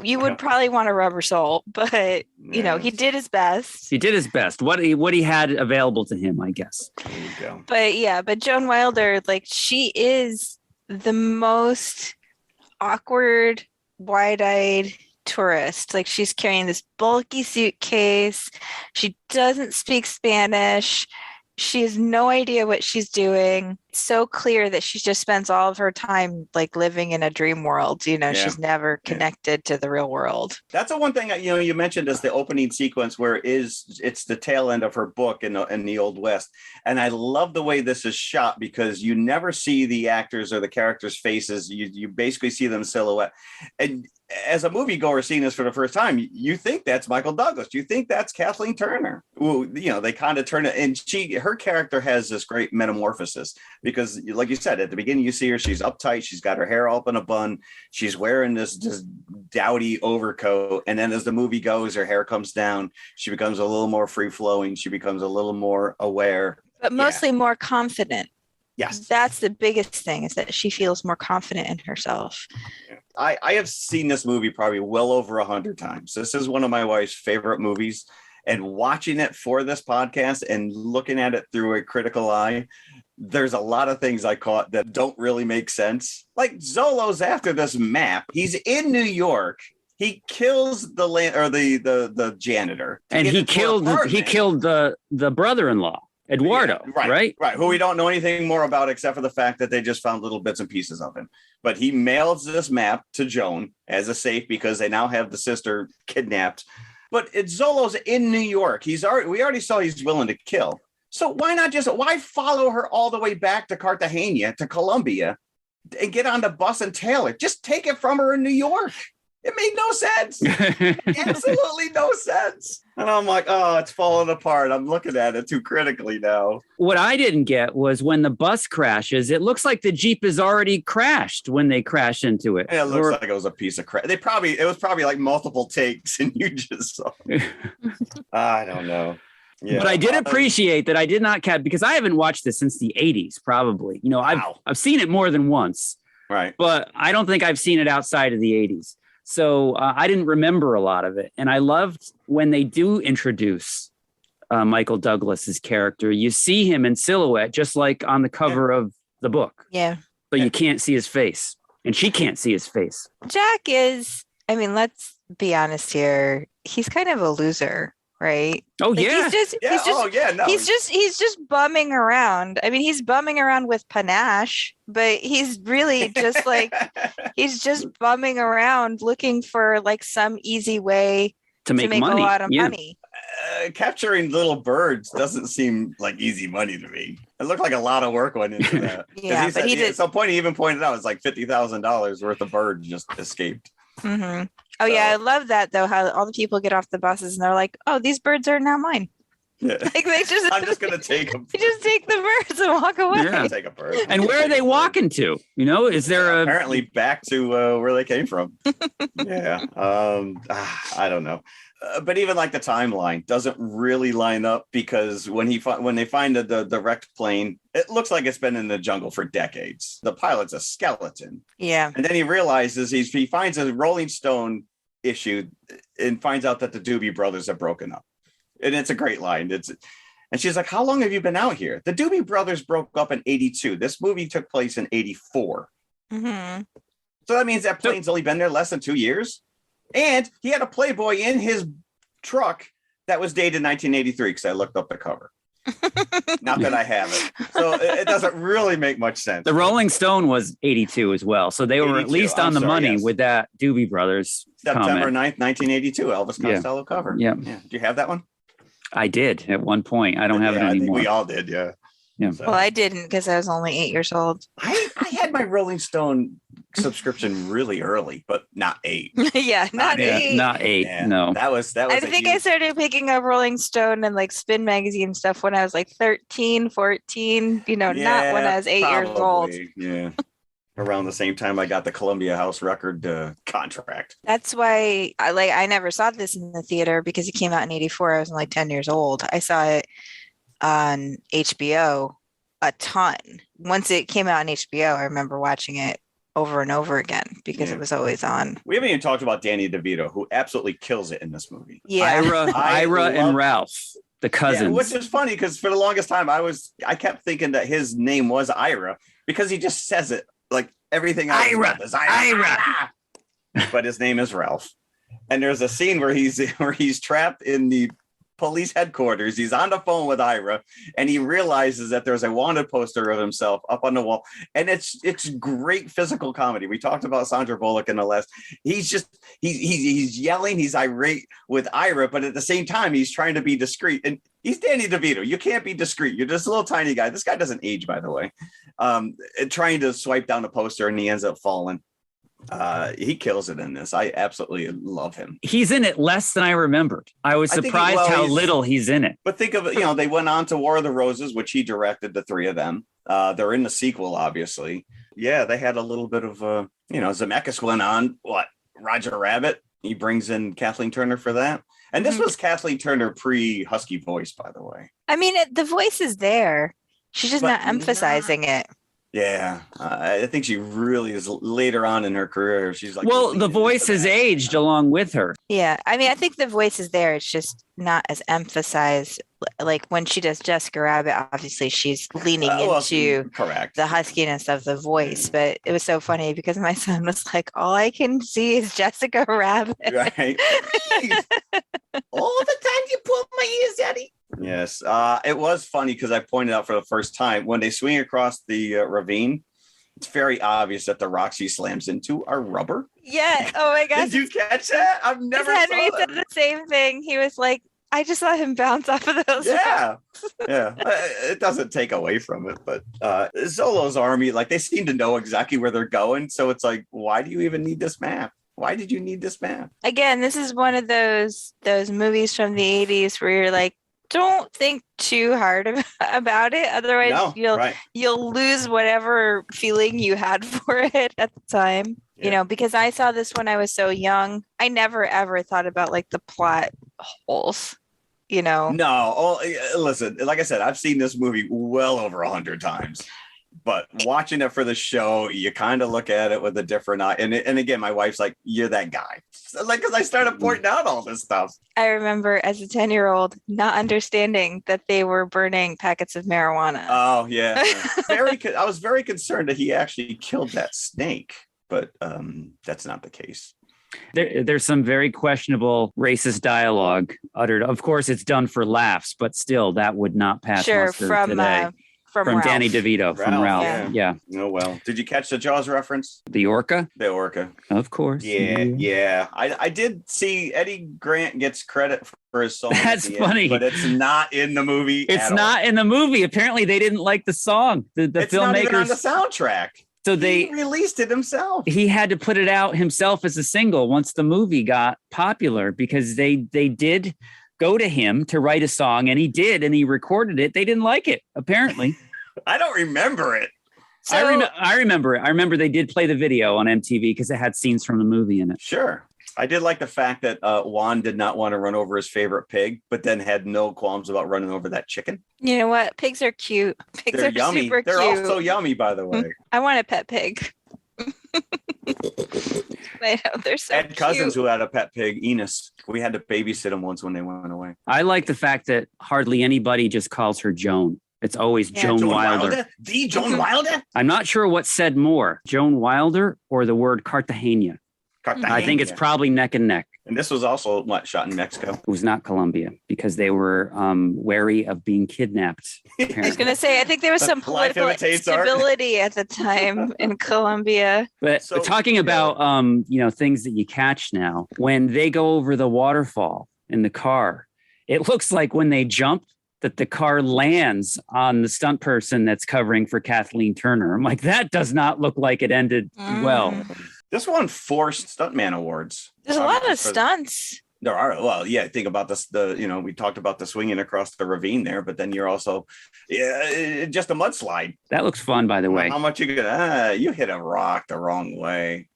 You would probably want a rubber sole, but he did his best. He did his best. What he had available to him, I guess. There you go. But Joan Wilder, like, she is the most awkward, wide-eyed tourist. Like, she's carrying this bulky suitcase. She doesn't speak Spanish. She has no idea what she's doing. It's so clear that she just spends all of her time like living in a dream world. She's never connected to the real world. That's the one thing you mentioned is the opening sequence where it's the tail end of her book in the Old West. And I love the way this is shot because you never see the actors or the characters' faces. You basically see them silhouette. And as a moviegoer seeing this for the first time, you think that's Michael Douglas. You think that's Kathleen Turner. Well, they kind of turn it, and her character has this great metamorphosis because, like you said, at the beginning you see her, she's uptight, she's got her hair up in a bun, she's wearing this just dowdy overcoat, and then as the movie goes, her hair comes down, she becomes a little more free flowing, she becomes a little more aware, but mostly more confident. Yes, that's the biggest thing, is that she feels more confident in herself. I have seen this movie probably well over 100 times. This is one of my wife's favorite movies, and watching it for this podcast and looking at it through a critical eye, there's a lot of things I caught that don't really make sense. Like Zolo's after this map. He's in New York. He kills the the janitor, and he killed the brother-in-law. Eduardo, right? Who we don't know anything more about except for the fact that they just found little bits and pieces of him. But he mails this map to Joan as a safe because they now have the sister kidnapped. But Zolo's in New York. We already saw he's willing to kill. So why follow her all the way back to Cartagena, to Colombia, and get on the bus and tail it. Just take it from her in New York. It made no sense. Absolutely no sense. And I'm like, oh, it's falling apart. I'm looking at it too critically now. What I didn't get was when the bus crashes, it looks like the Jeep is already crashed when they crash into it. And it looks like it was a piece of crap. It was probably like multiple takes and you just saw it. I don't know. Yeah. But I did appreciate that I did not catch, because I haven't watched this since the 80s, probably. You know, I've seen it more than once. Right. But I don't think I've seen it outside of the 80s. So I didn't remember a lot of it. And I loved when they do introduce Michael Douglas's character. You see him in silhouette, just like on the cover of the book. Yeah. But you can't see his face. And she can't see his face. Jack is, I mean, let's be honest here. He's kind of a loser, right? Oh, like, yeah. He's just bumming around. I mean, he's bumming around with panache, but he's really just like, he's just bumming around looking for like some easy way to make money. A lot of money. Capturing little birds doesn't seem like easy money to me. It looked like a lot of work went into that. Yeah, but at some point he even pointed out it's like $50,000 worth of birds just escaped. Mm-hmm. Oh, yeah. I love that, though, how all the people get off the buses and they're like, oh, these birds are now mine. Yeah. Like I'm just going to take them. You just take the birds and walk away. Yeah. Take a bird. And where are they walking to? You know, is there apparently back to where they came from? Yeah. I don't know. But even like the timeline doesn't really line up, because when they find the wrecked plane, it looks like it's been in the jungle for decades. The pilot's a skeleton. Yeah. And then he realizes he finds a Rolling Stone issue and finds out that the Doobie Brothers have broken up. And it's a great line. And she's like, how long have you been out here? The Doobie Brothers broke up in 82. This movie took place in 84. Mm-hmm. So that means that plane's only been there less than 2 years. And he had a Playboy in his truck that was dated 1983, because I looked up the cover. Not that I have it. So it doesn't really make much sense. The Rolling Stone was 82 as well. So they were at least on the money with that Doobie Brothers September 9th, 1982, Elvis Costello cover. Yeah. Do you have that one? I did at one point. I don't have it anymore. I think we all did, yeah. So. Well, I didn't, because I was only 8 years old. I had my Rolling Stone subscription really early, but not 8. Yeah, not 8. Not 8. Yeah, no. That was I think I started picking up Rolling Stone and like Spin magazine stuff when I was like 13, 14, not when I was 8 years old. Yeah. Around the same time I got the Columbia House record contract. That's why I never saw this in the theater, because it came out in 84. I was like 10 years old. I saw it on HBO a ton. Once it came out on HBO, I remember watching it over and over again, because it was always on. We haven't even talked about Danny DeVito, who absolutely kills it in this movie. Yeah. Ira and Ralph, the cousins. Yeah, which is funny, because for the longest time I kept thinking that his name was Ira, because he just says it like everything else. Ira. But his name is Ralph. And there's a scene where he's trapped in the police headquarters. He's on the phone with Ira, and he realizes that there's a wanted poster of himself up on the wall, and it's great physical comedy. We talked about Sandra Bullock in the last. He's yelling, he's irate with Ira, but at the same time he's trying to be discreet. And he's Danny DeVito. You can't be discreet. You're just a little tiny guy. This guy doesn't age, by the way. Trying to swipe down the poster, and he ends up falling. He kills it in this. I absolutely love him. He's in it less than I remembered. I was surprised how little he's in it. But think of it, they went on to War of the Roses, which he directed, the 3 of them. They're in the sequel, obviously. Yeah, they had a little bit of, Zemeckis went on, Roger Rabbit. He brings in Kathleen Turner for that. And this was Kathleen Turner pre-husky voice, by the way. I mean, the voice is there. She's just not emphasizing it. Yeah, I think she really is later on in her career. She's like, well, the voice has aged along with her. Yeah, I mean, I think the voice is there. It's just not as emphasized. Like when she does Jessica Rabbit, obviously she's leaning into the huskiness of the voice. But it was so funny because my son was like, all I can see is Jessica Rabbit. Right. All the time you pull my ears, Daddy. Yes, it was funny because I pointed out for the first time when they swing across the ravine, it's very obvious that the rocks she slams into are rubber. Yeah. Oh my gosh. Did you catch that? I've never. Henry said the same thing. He was like, I just let him bounce off of those. Yeah. Yeah. It doesn't take away from it, but Zolo's army, like they seem to know exactly where they're going. So it's like, why do you even need this map? Why did you need this map? Again, this is one of those movies from the 80s where you're like, don't think too hard about it. Otherwise, you'll lose whatever feeling you had for it at the time. Yeah. You know, because I saw this when I was so young. I never ever thought about like the plot holes. You know? No. Listen, like I said, I've seen this movie well over 100 times. But watching it for the show, you kind of look at it with a different eye. And again, my wife's like, you're that guy. Like, because I started pointing out all this stuff. I remember as a 10-year-old not understanding that they were burning packets of marijuana. Oh, yeah. I was very concerned that he actually killed that snake. But that's not the case. There's some very questionable racist dialogue uttered. Of course, it's done for laughs, but still, that would not pass muster today. From Danny DeVito, from Ralph. Yeah. Oh, well. Did you catch the Jaws reference? The orca? The orca. Of course. Yeah. I did see Eddie Grant gets credit for his song. That's funny. But it's not in the movie. It's not in the movie. Apparently, they didn't like the song. The it's filmmakers. Not even on the soundtrack. So he released it himself. He had to put it out himself as a single once the movie got popular because they did go to him to write a song, and he did, and he recorded it. They didn't like it, apparently. I don't remember it. So, I remember it. I remember they did play the video on MTV because it had scenes from the movie in it. Sure. I did like the fact that Juan did not want to run over his favorite pig, but then had no qualms about running over that chicken. You know what? Pigs are cute. Pigs are yummy. Super They're cute. also yummy, by the way. I want a pet pig. I know, they're so Ed cute. Cousins, who had a pet pig, Enos. We had to babysit him once when they went away. I like the fact that hardly anybody just calls her Joan. It's always Joan Wilder. The Joan Wilder? I'm not sure what said more, Joan Wilder or the word Cartagena. I think it's probably neck and neck. And this was also shot in Mexico. It was not Colombia because they were wary of being kidnapped. I was going to say, I think there was some political instability at the time in Colombia. But talking about, things that you catch now, when they go over the waterfall in the car, it looks like when they jump that the car lands on the stunt person that's covering for Kathleen Turner. I'm like, that does not look like it ended well. This one forced stuntman awaards. There's a lot of stunts. There are. Well, yeah, think about this. We talked about the swinging across the ravine there, but then you're also just a mudslide. That looks fun, by the way. How much you hit a rock the wrong way.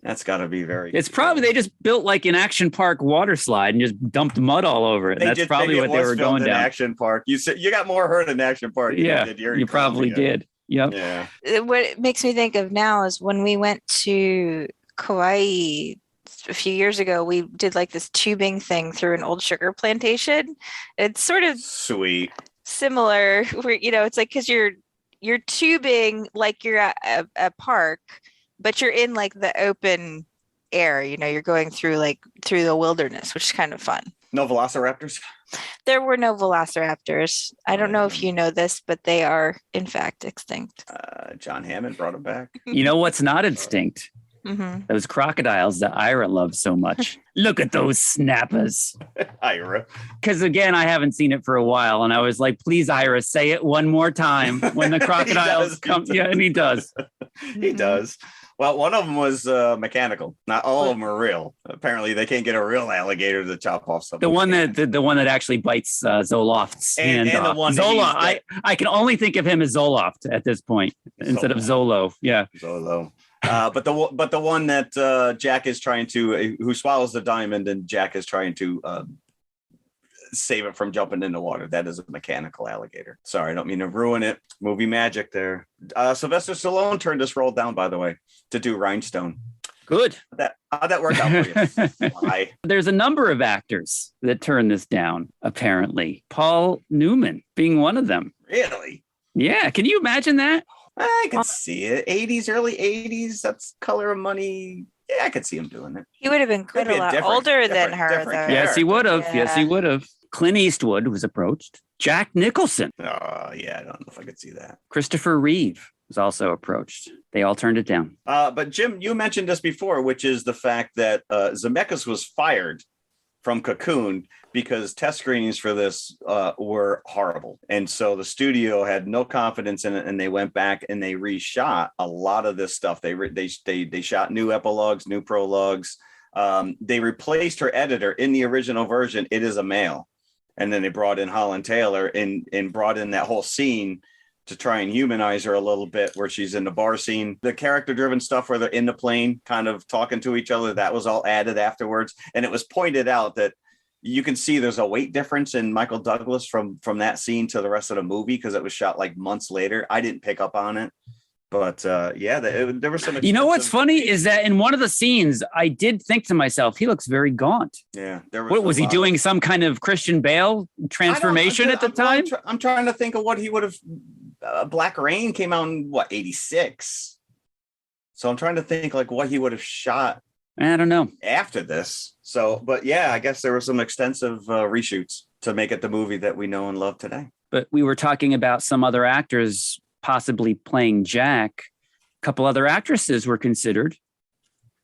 That's got to be very. It's probably they just built like an action park water slide and just dumped mud all over it. That's probably what they were going down. Action park. You got more hurt in action park. You probably did. Yep. Yeah. What it makes me think of now is when we went to Kauai a few years ago, we did like this tubing thing through an old sugar plantation. It's sort of sweet, similar where, it's like, cause you're tubing like you're at a park, but you're in like the open air, you're going through the wilderness, which is kind of fun. No velociraptors? There were no velociraptors. I don't know if you know this, but they are in fact extinct. John Hammond brought them back. You know what's not extinct? Mm-hmm. Those crocodiles that Ira loves so much. Look at those snappers. Ira. Because again, I haven't seen it for a while. And I was like, please, Ira, say it one more time when the crocodiles come. Yeah, and he does. He does. Well, one of them was mechanical. Not all of them are real. Apparently, they can't get a real alligator to chop off something. The one that actually bites Zoloft's hand off. The one Zola. I can only think of him as Zoloft at this point instead of Zolo. Yeah, Zolo. But the one that Jack is trying to, who swallows the diamond, and Jack is trying to save it from jumping in the water. That is a mechanical alligator. Sorry, I don't mean to ruin it. Movie magic there. Sylvester Stallone turned this role down, by the way, to do Rhinestone. Good. How'd that work out for you? Why? There's a number of actors that turned this down, apparently. Paul Newman being one of them. Really? Yeah. Can you imagine that? I can see it. 80s, early 80s. That's Color of Money. Yeah, I could see him doing it. He would have been quite a lot older than her, though. Yes, he would have. Yeah. Yes, he would have. Clint Eastwood was approached. Jack Nicholson. Oh, yeah. I don't know if I could see that. Christopher Reeve was also approached. They all turned it down. But Jim, you mentioned this before, which is the fact that Zemeckis was fired from Cocoon because test screenings for this were horrible. And so the studio had no confidence in it, and they went back and they reshot a lot of this stuff. They shot new epilogues, new prologues. They replaced her editor in the original version. It is a male. And then they brought in Holland Taylor and brought in that whole scene to try and humanize her a little bit, where she's in the bar scene. The character driven stuff where they're in the plane kind of talking to each other, that was all added afterwards. And it was pointed out that you can see there's a weight difference in Michael Douglas from that scene to the rest of the movie, because it was shot like months later. I didn't pick up on it. But there was some. You know what's funny is that in one of the scenes, I did think to myself, he looks very gaunt. Yeah. What was he doing? Some kind of Christian Bale transformation at the time? I'm trying to think of what he would have. Black Rain came out in 86. So I'm trying to think like what he would have shot. I don't know after this. So, but yeah, I guess there were some extensive reshoots to make it the movie that we know and love today. But we were talking about some other actors possibly playing Jack. A couple other actresses were considered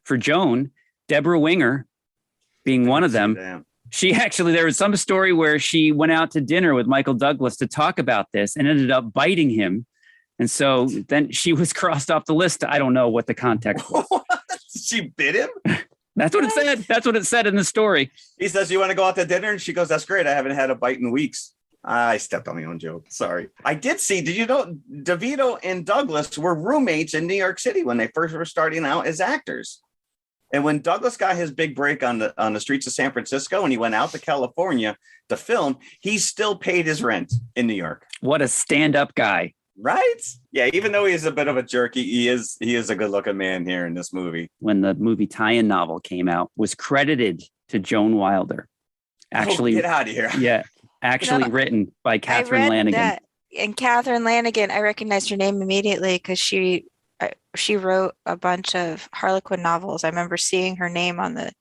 for Joan. Deborah Winger being one of them. Damn. She actually, there was some story where she went out to dinner with Michael Douglas to talk about this and ended up biting him. And so then she was crossed off the list. I don't know what the context was. She bit him? That's what it said. That's what it said in the story. He says, "You want to go out to dinner?" And she goes, "That's great. I haven't had a bite in weeks." I stepped on my own joke. Sorry. I did see, did you know DeVito and Douglas were roommates in New York City when they first were starting out as actors? And when Douglas got his big break on the streets of San Francisco and he went out to California to film, he still paid his rent in New York. What a stand-up guy. Right? Yeah, even though he's a bit of a jerk, he is a good-looking man here in this movie. When the movie tie-in novel came out, was credited to Joan Wilder. Actually, get out of here. Yeah, actually written by Catherine Lanigan. That. And Catherine Lanigan, I recognized her name immediately because she wrote a bunch of Harlequin novels. I remember seeing her name on the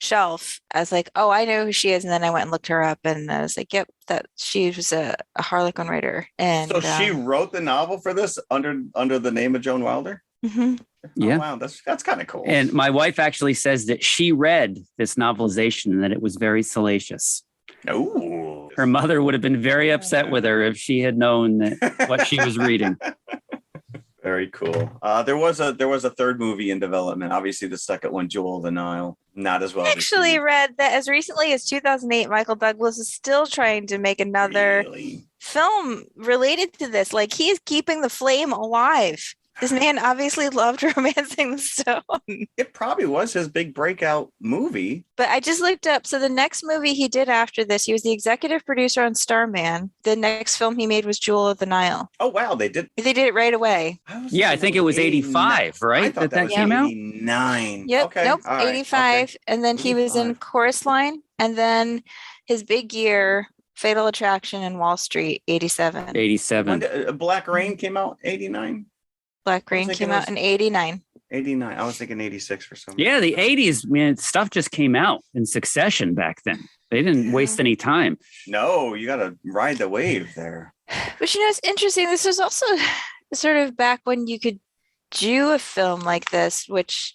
shelf. I was like, oh, I know who she is. And then I went and looked her up and I was like, yep, that she was a Harlequin writer. And so she wrote the novel for this under the name of Joan Wilder? Mm-hmm. Yeah. Oh, wow, that's kind of cool. And my wife actually says that she read this novelization and that it was very salacious. Oh, her mother would have been very upset with her if she had known that what she was reading. Very cool. There was a third movie in development. Obviously, the second one, Jewel of the Nile, not as well. I actually read that as recently as 2008, Michael Douglas is still trying to make another film related to this. Like, he's keeping the flame alive. This man obviously loved Romancing the Stone. It probably was his big breakout movie. But I just looked up. So the next movie he did after this, he was the executive producer on Starman. The next film he made was Jewel of the Nile. Oh, wow. They did it right away. I think it was 85, right? That came out? 89. Yep. Okay. Nope. Right. 85. Okay. And then he was in Chorus Line. And then his big year, Fatal Attraction and Wall Street, 87. 87. Black Rain came out 89. Black Rain came out in 89. 89. I was thinking 86 for some reason. Yeah, the 80s, man, stuff just came out in succession back then. They didn't waste any time. No, you got to ride the wave there. But it's interesting. This was also sort of back when you could do a film like this, which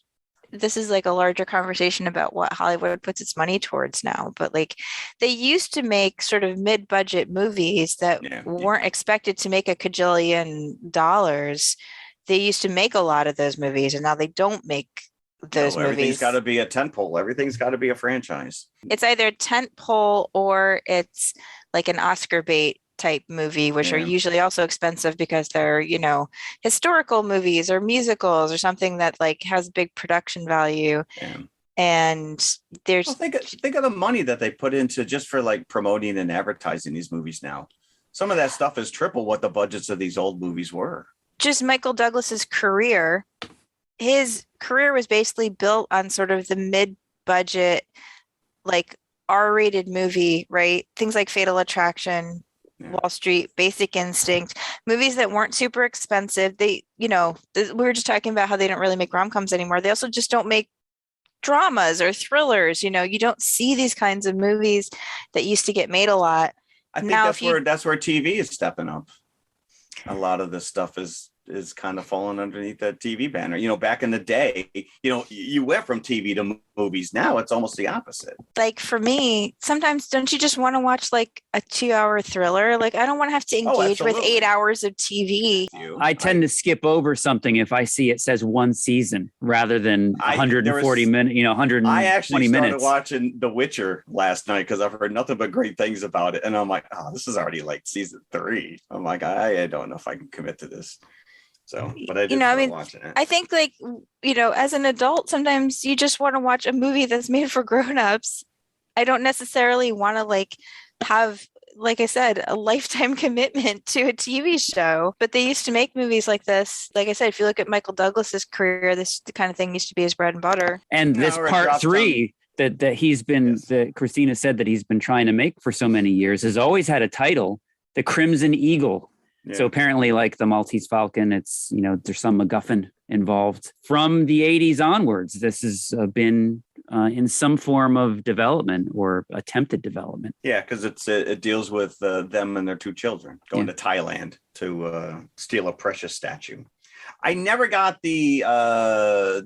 this is like a larger conversation about what Hollywood puts its money towards now. But like they used to make sort of mid-budget movies that weren't expected to make a cajillion dollars. They used to make a lot of those movies, and now they don't make those movies. Everything's got to be a tentpole. Everything's got to be a franchise. It's either a tentpole or it's like an Oscar bait type movie, which are usually also expensive because they're, historical movies or musicals or something that like has big production value. Yeah. And there's think of the money that they put into just for like promoting and advertising these movies now. Some of that stuff is triple what the budgets of these old movies were. Just Michael Douglas's career, his career was basically built on sort of the mid-budget, like R-rated movie, right? Things like Fatal Attraction, Wall Street, Basic Instinct, movies that weren't super expensive. They, we were just talking about how they don't really make rom-coms anymore. They also just don't make dramas or thrillers. You don't see these kinds of movies that used to get made a lot. I think that's where TV is stepping up. A lot of this stuff is is kind of falling underneath that TV banner. You know, back in the day, you know, you went from TV to movies. Now it's almost the opposite. Like for me, sometimes don't you just want to watch like a 2-hour thriller? Like I don't want to have to engage with 8 hours of TV. I tend to skip over something if I see it says one season rather than 140 minutes, 120 minutes. I actually started watching The Witcher last night because I've heard nothing but great things about it. And I'm like, oh, this is already like season 3. I'm like, I don't know if I can commit to this. So, but I did watching it. I think like, as an adult, sometimes you just want to watch a movie that's made for grownups. I don't necessarily want to like have, like I said, a lifetime commitment to a TV show, but they used to make movies like this. Like I said, if you look at Michael Douglas's career, this kind of thing used to be his bread and butter. And this part 3 that he's been, that Christina said that he's been trying to make for so many years has always had a title, The Crimson Eagle. Yeah. So apparently like the Maltese Falcon, it's, there's some MacGuffin involved. From the 80s onwards, this has been in some form of development or attempted development. Yeah, because it deals with them and their 2 children going to Thailand to steal a precious statue. I never got the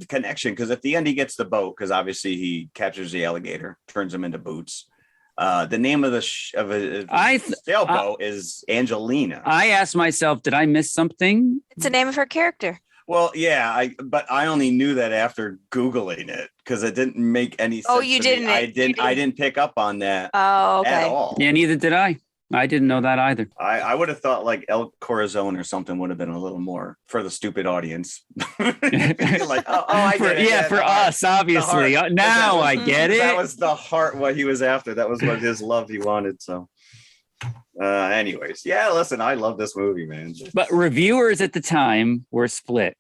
connection because at the end he gets the boat because obviously he captures the alligator, turns him into boots. The name of the sailboat is Angelina. I asked myself, did I miss something? It's the name of her character. Well, yeah, but I only knew that after Googling it because it didn't make any sense. Oh, you didn't? I didn't pick up on that at all. Yeah, neither did I. I didn't know that either. I would have thought like El Corazon or something would have been a little more for the stupid audience. Like, I get it. For us, obviously. Now I get it. That was the heart, what he was after. That was what his love he wanted. So anyways, yeah, listen, I love this movie, man. But reviewers at the time were split.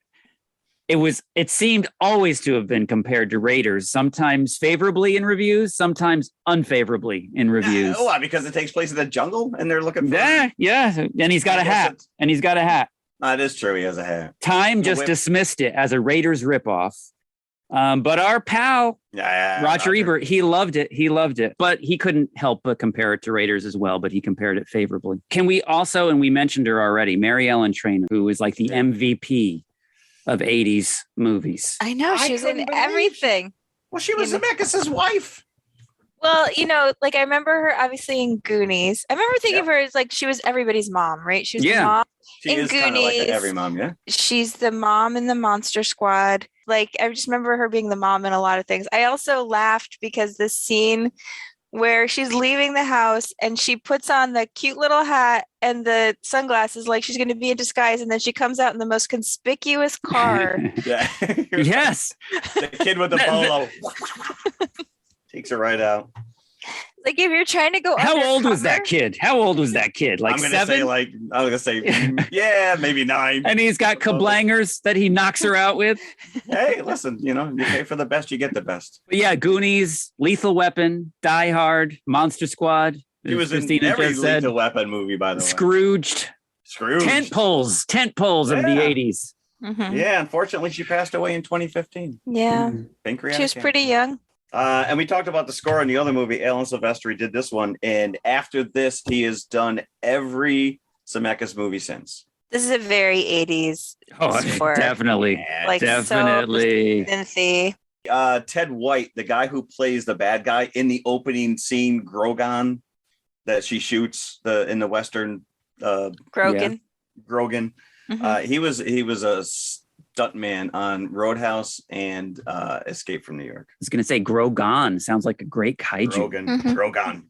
It seemed always to have been compared to Raiders, sometimes favorably in reviews, sometimes unfavorably in reviews. Why? Because it takes place in the jungle and they're looking for yeah. And he's got a hat. That is true. He has a hat. Time just dismissed it as a Raiders ripoff. But our pal, Roger Ebert, he loved it. But he couldn't help but compare it to Raiders as well, but he compared it favorably. Can we also, and we mentioned her already, Mary Ellen Trainor, who is like the MVP of 80s movies. I know, she's in everything. Well, she was Zemeckis' wife. Well, like I remember her obviously in Goonies. I remember thinking of her as like she was everybody's mom, right? She was the mom in Goonies. Like every mom, yeah. She's the mom in the Monster Squad. Like I just remember her being the mom in a lot of things. I also laughed because this scene where she's leaving the house and she puts on the cute little hat and the sunglasses like she's going to be in disguise, and then she comes out in the most conspicuous car. Yes. The kid with the bolo takes her right out. Like if you're trying to go How old was that kid? Like 7? I'm gonna say yeah, maybe 9. And he's got kablangers that he knocks her out with. Hey, listen, you pay for the best, you get the best. But yeah, Goonies, Lethal Weapon, Die Hard, Monster Squad. He was in every Lethal Weapon movie, by the way. Scrooged. Tent poles of the 80s. Mm-hmm. Yeah, unfortunately, she passed away in 2015. Yeah, Pancreatic she was pretty young. And we talked about the score in the other movie. Alan Silvestri did this one, and after this, he has done every Zemeckis movie since. This is a very 80s score. Definitely. Like definitely. So Ted White, the guy who plays the bad guy in the opening scene, Grogan, that she shoots in the Western. Grogan. Mm-hmm. He was a stuntman on Roadhouse and Escape from New York. I was going to say Grogan. Sounds like a great kaiju. Grogan.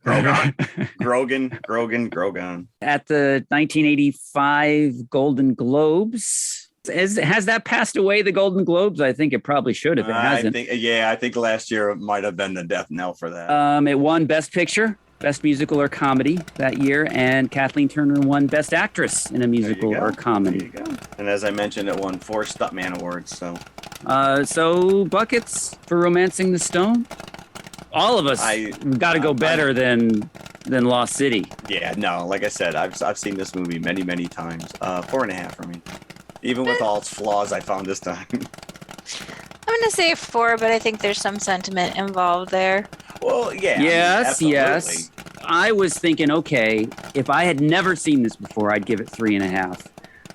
At the 1985 Golden Globes. Has that passed away, the Golden Globes? I think it probably should if it hasn't. I think last year it might have been the death knell for that. It won Best Picture, Best Musical or Comedy that year, and Kathleen Turner won Best Actress in a Musical or Comedy. There you go. And as I mentioned, it won 4 Stuntman Awards. So buckets for Romancing the Stone. All of us got to go better than Lost City. Yeah, no, like I said, I've seen this movie many, many times. 4.5 for me. Even with all its flaws, I found this time. I'm going to say 4, but I think there's some sentiment involved there. Well, yeah. Yes. I was thinking, okay, if I had never seen this before, I'd give it 3.5.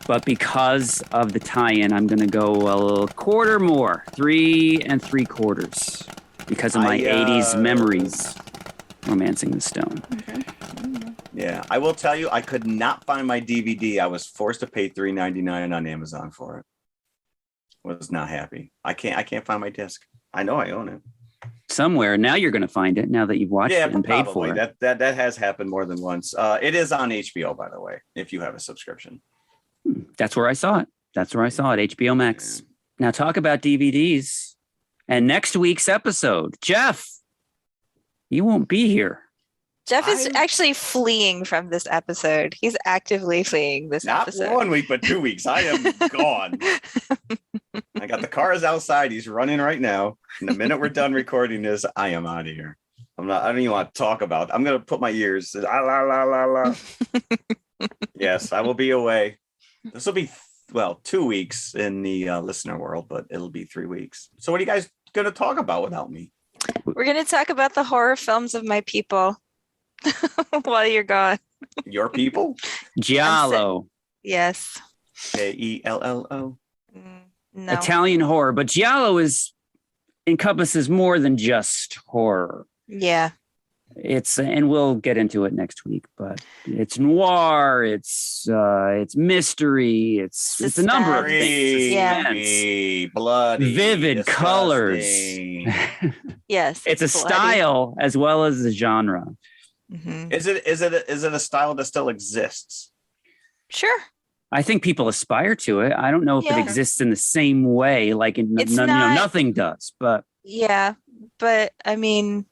But because of the tie-in, I'm going to go a little quarter more, 3 3/4, because of my 80s memories. Romancing the Stone. Yeah, I will tell you, I could not find my DVD. I was forced to pay $3.99 on Amazon for it. Was not happy. I can't find my disc. I know I own it somewhere. Now you're going to find it. Now that you've watched it and paid for it. That has happened more than once. It is on HBO, by the way, if you have a subscription. That's where I saw it. HBO Max. Yeah. Now talk about DVDs and next week's episode. Jeff, you won't be here. Jeff is actually fleeing from this episode. He's actively fleeing this episode. Not 1 week, but 2 weeks. I am gone. I got the cars outside. He's running right now. And the minute we're done recording this, I am out of here. I don't even want to talk about it. I'm going to put my ears. La, la, la, la, la. Yes, I will be away. This will be, 2 weeks in the listener world, but it'll be 3 weeks. So what are you guys going to talk about without me? We're going to talk about the horror films of my people while you're gone. Your people? Giallo. Yes. K-E-L-L-O. No. Italian horror, but Giallo encompasses more than just horror. Yeah. And we'll get into it next week, but it's noir, it's mystery, it's a number of things. Yeah. Bloody, vivid disgusting. Colors. Yes. It's a bloody style as well as a genre. Mm-hmm. Is it a style that still exists? Sure. I think people aspire to it. I don't know if it exists in the same way, like nothing does, but yeah, but I mean,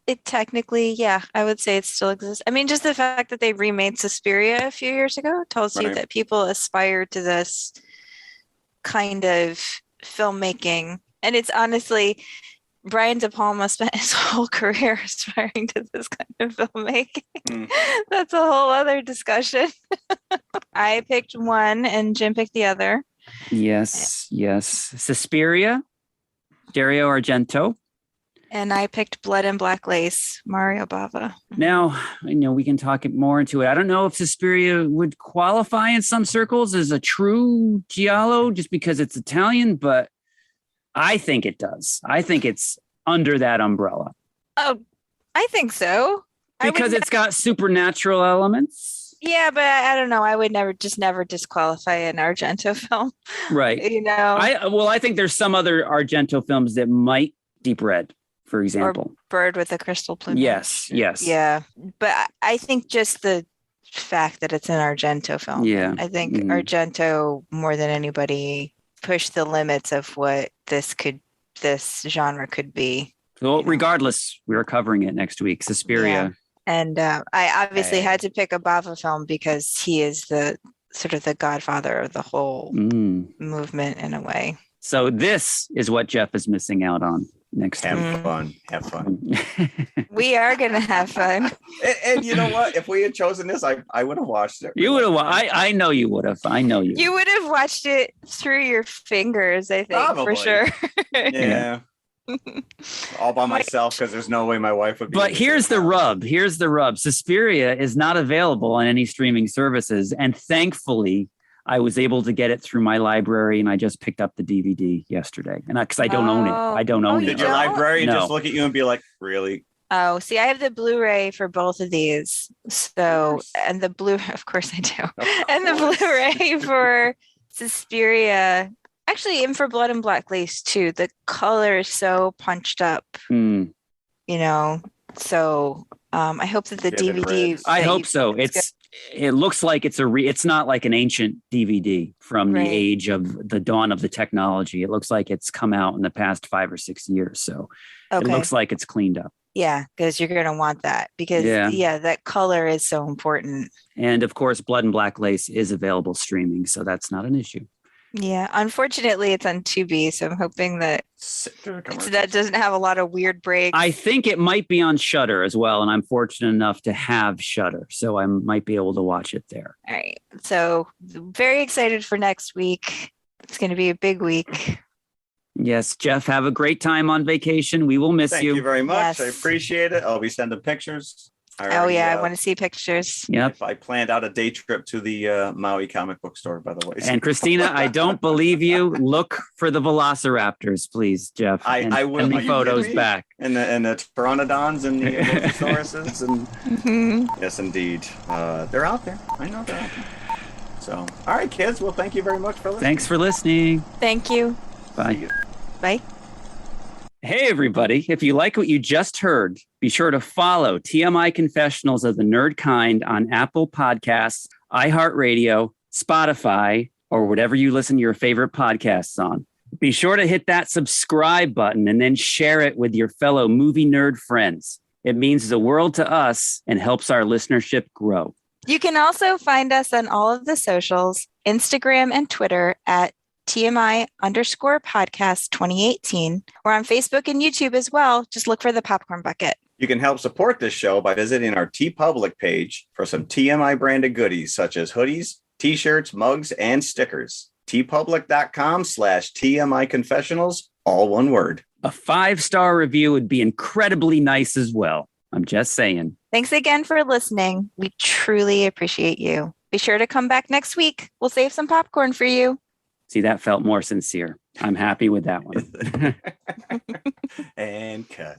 it technically, I would say it still exists. I mean, just the fact that they remade Suspiria a few years ago tells you that people aspire to this kind of filmmaking. And it's honestly, Brian De Palma spent his whole career aspiring to this kind of filmmaking. That's a whole other discussion. I picked one and Jim picked the other. Yes. Suspiria, Dario Argento. And I picked Blood and Black Lace, Mario Bava. Now, we can talk more into it. I don't know if Suspiria would qualify in some circles as a true Giallo just because it's Italian, but I think it does. I think it's under that umbrella. Oh, I think so. Because it's got supernatural elements. Yeah, but I don't know. I would never disqualify an Argento film. Right. I think there's some other Argento films that might. Deep Red, for example. Or Bird with a Crystal Plumage. Yes. Yeah. But I think just the fact that it's an Argento film. Yeah. I think Argento, more than anybody, pushed the limits of what this genre could be. Well, regardless, we are covering it next week, Suspiria. Yeah. And I obviously had to pick a Bava film because he is the sort of the godfather of the whole movement in a way. So this is what Jeff is missing out on next week. Have fun. We are going to have fun. And you know what? If we had chosen this, I would have watched it. You would have. I know you would have. I know you. You would have watched it through your fingers, I think, probably. For sure. Yeah. All by myself because there's no way my wife would be. But here's the rub. Suspiria is not available on any streaming services. And thankfully, I was able to get it through my library and I just picked up the DVD yesterday. And because I don't own it. I don't own it. Did your librarian just look at you and be like, really? Oh, see, I have the Blu-ray for both of these. So, and the of course I do. And the Blu-ray for Suspiria. Actually, and for Blood and Black Lace too. The color is so punched up, So I hope that the DVD. I hope so. It looks like it's not like an ancient DVD from the age of the dawn of the technology. It looks like it's come out in the past 5 or 6 years. So it looks like it's cleaned up. Yeah, because you're going to want that because that color is so important. And of course, Blood and Black Lace is available streaming, so that's not an issue. Yeah, unfortunately, it's on Tubi, so I'm hoping that that doesn't have a lot of weird breaks. I think it might be on Shudder as well, and I'm fortunate enough to have Shudder, so I might be able to watch it there. All right, so very excited for next week. It's going to be a big week. Yes, Jeff, have a great time on vacation. We will miss you. Thank you very much. Yes. I appreciate it. I'll be sending pictures. Oh yeah, I want to see pictures. Yep. I planned out a day trip to the Maui comic book store, by the way. And Christina, I don't believe you. Look for the Velociraptors, please, Jeff. I will. Send me photos back. And the pteranodons and the mosasauruses and yes, indeed, they're out there. I know they're out there. So, all right, kids. Well, thank you very much for listening. Thanks for listening. Thank you. Bye. Bye. Hey, everybody. If you like what you just heard, be sure to follow TMI Confessionals of the Nerd Kind on Apple Podcasts, iHeartRadio, Spotify, or whatever you listen to your favorite podcasts on. Be sure to hit that subscribe button and then share it with your fellow movie nerd friends. It means the world to us and helps our listenership grow. You can also find us on all of the socials, Instagram and Twitter at TMI_podcast 2018. We're on Facebook and YouTube as well. Just look for the Popcorn Bucket. You can help support this show by visiting our TeePublic page for some TMI branded goodies such as hoodies, t-shirts, mugs, and stickers. TeePublic.com/TMI Confessionals, all one word. A 5-star review would be incredibly nice as well. I'm just saying. Thanks again for listening. We truly appreciate you. Be sure to come back next week. We'll save some popcorn for you. See, that felt more sincere. I'm happy with that one. And cut.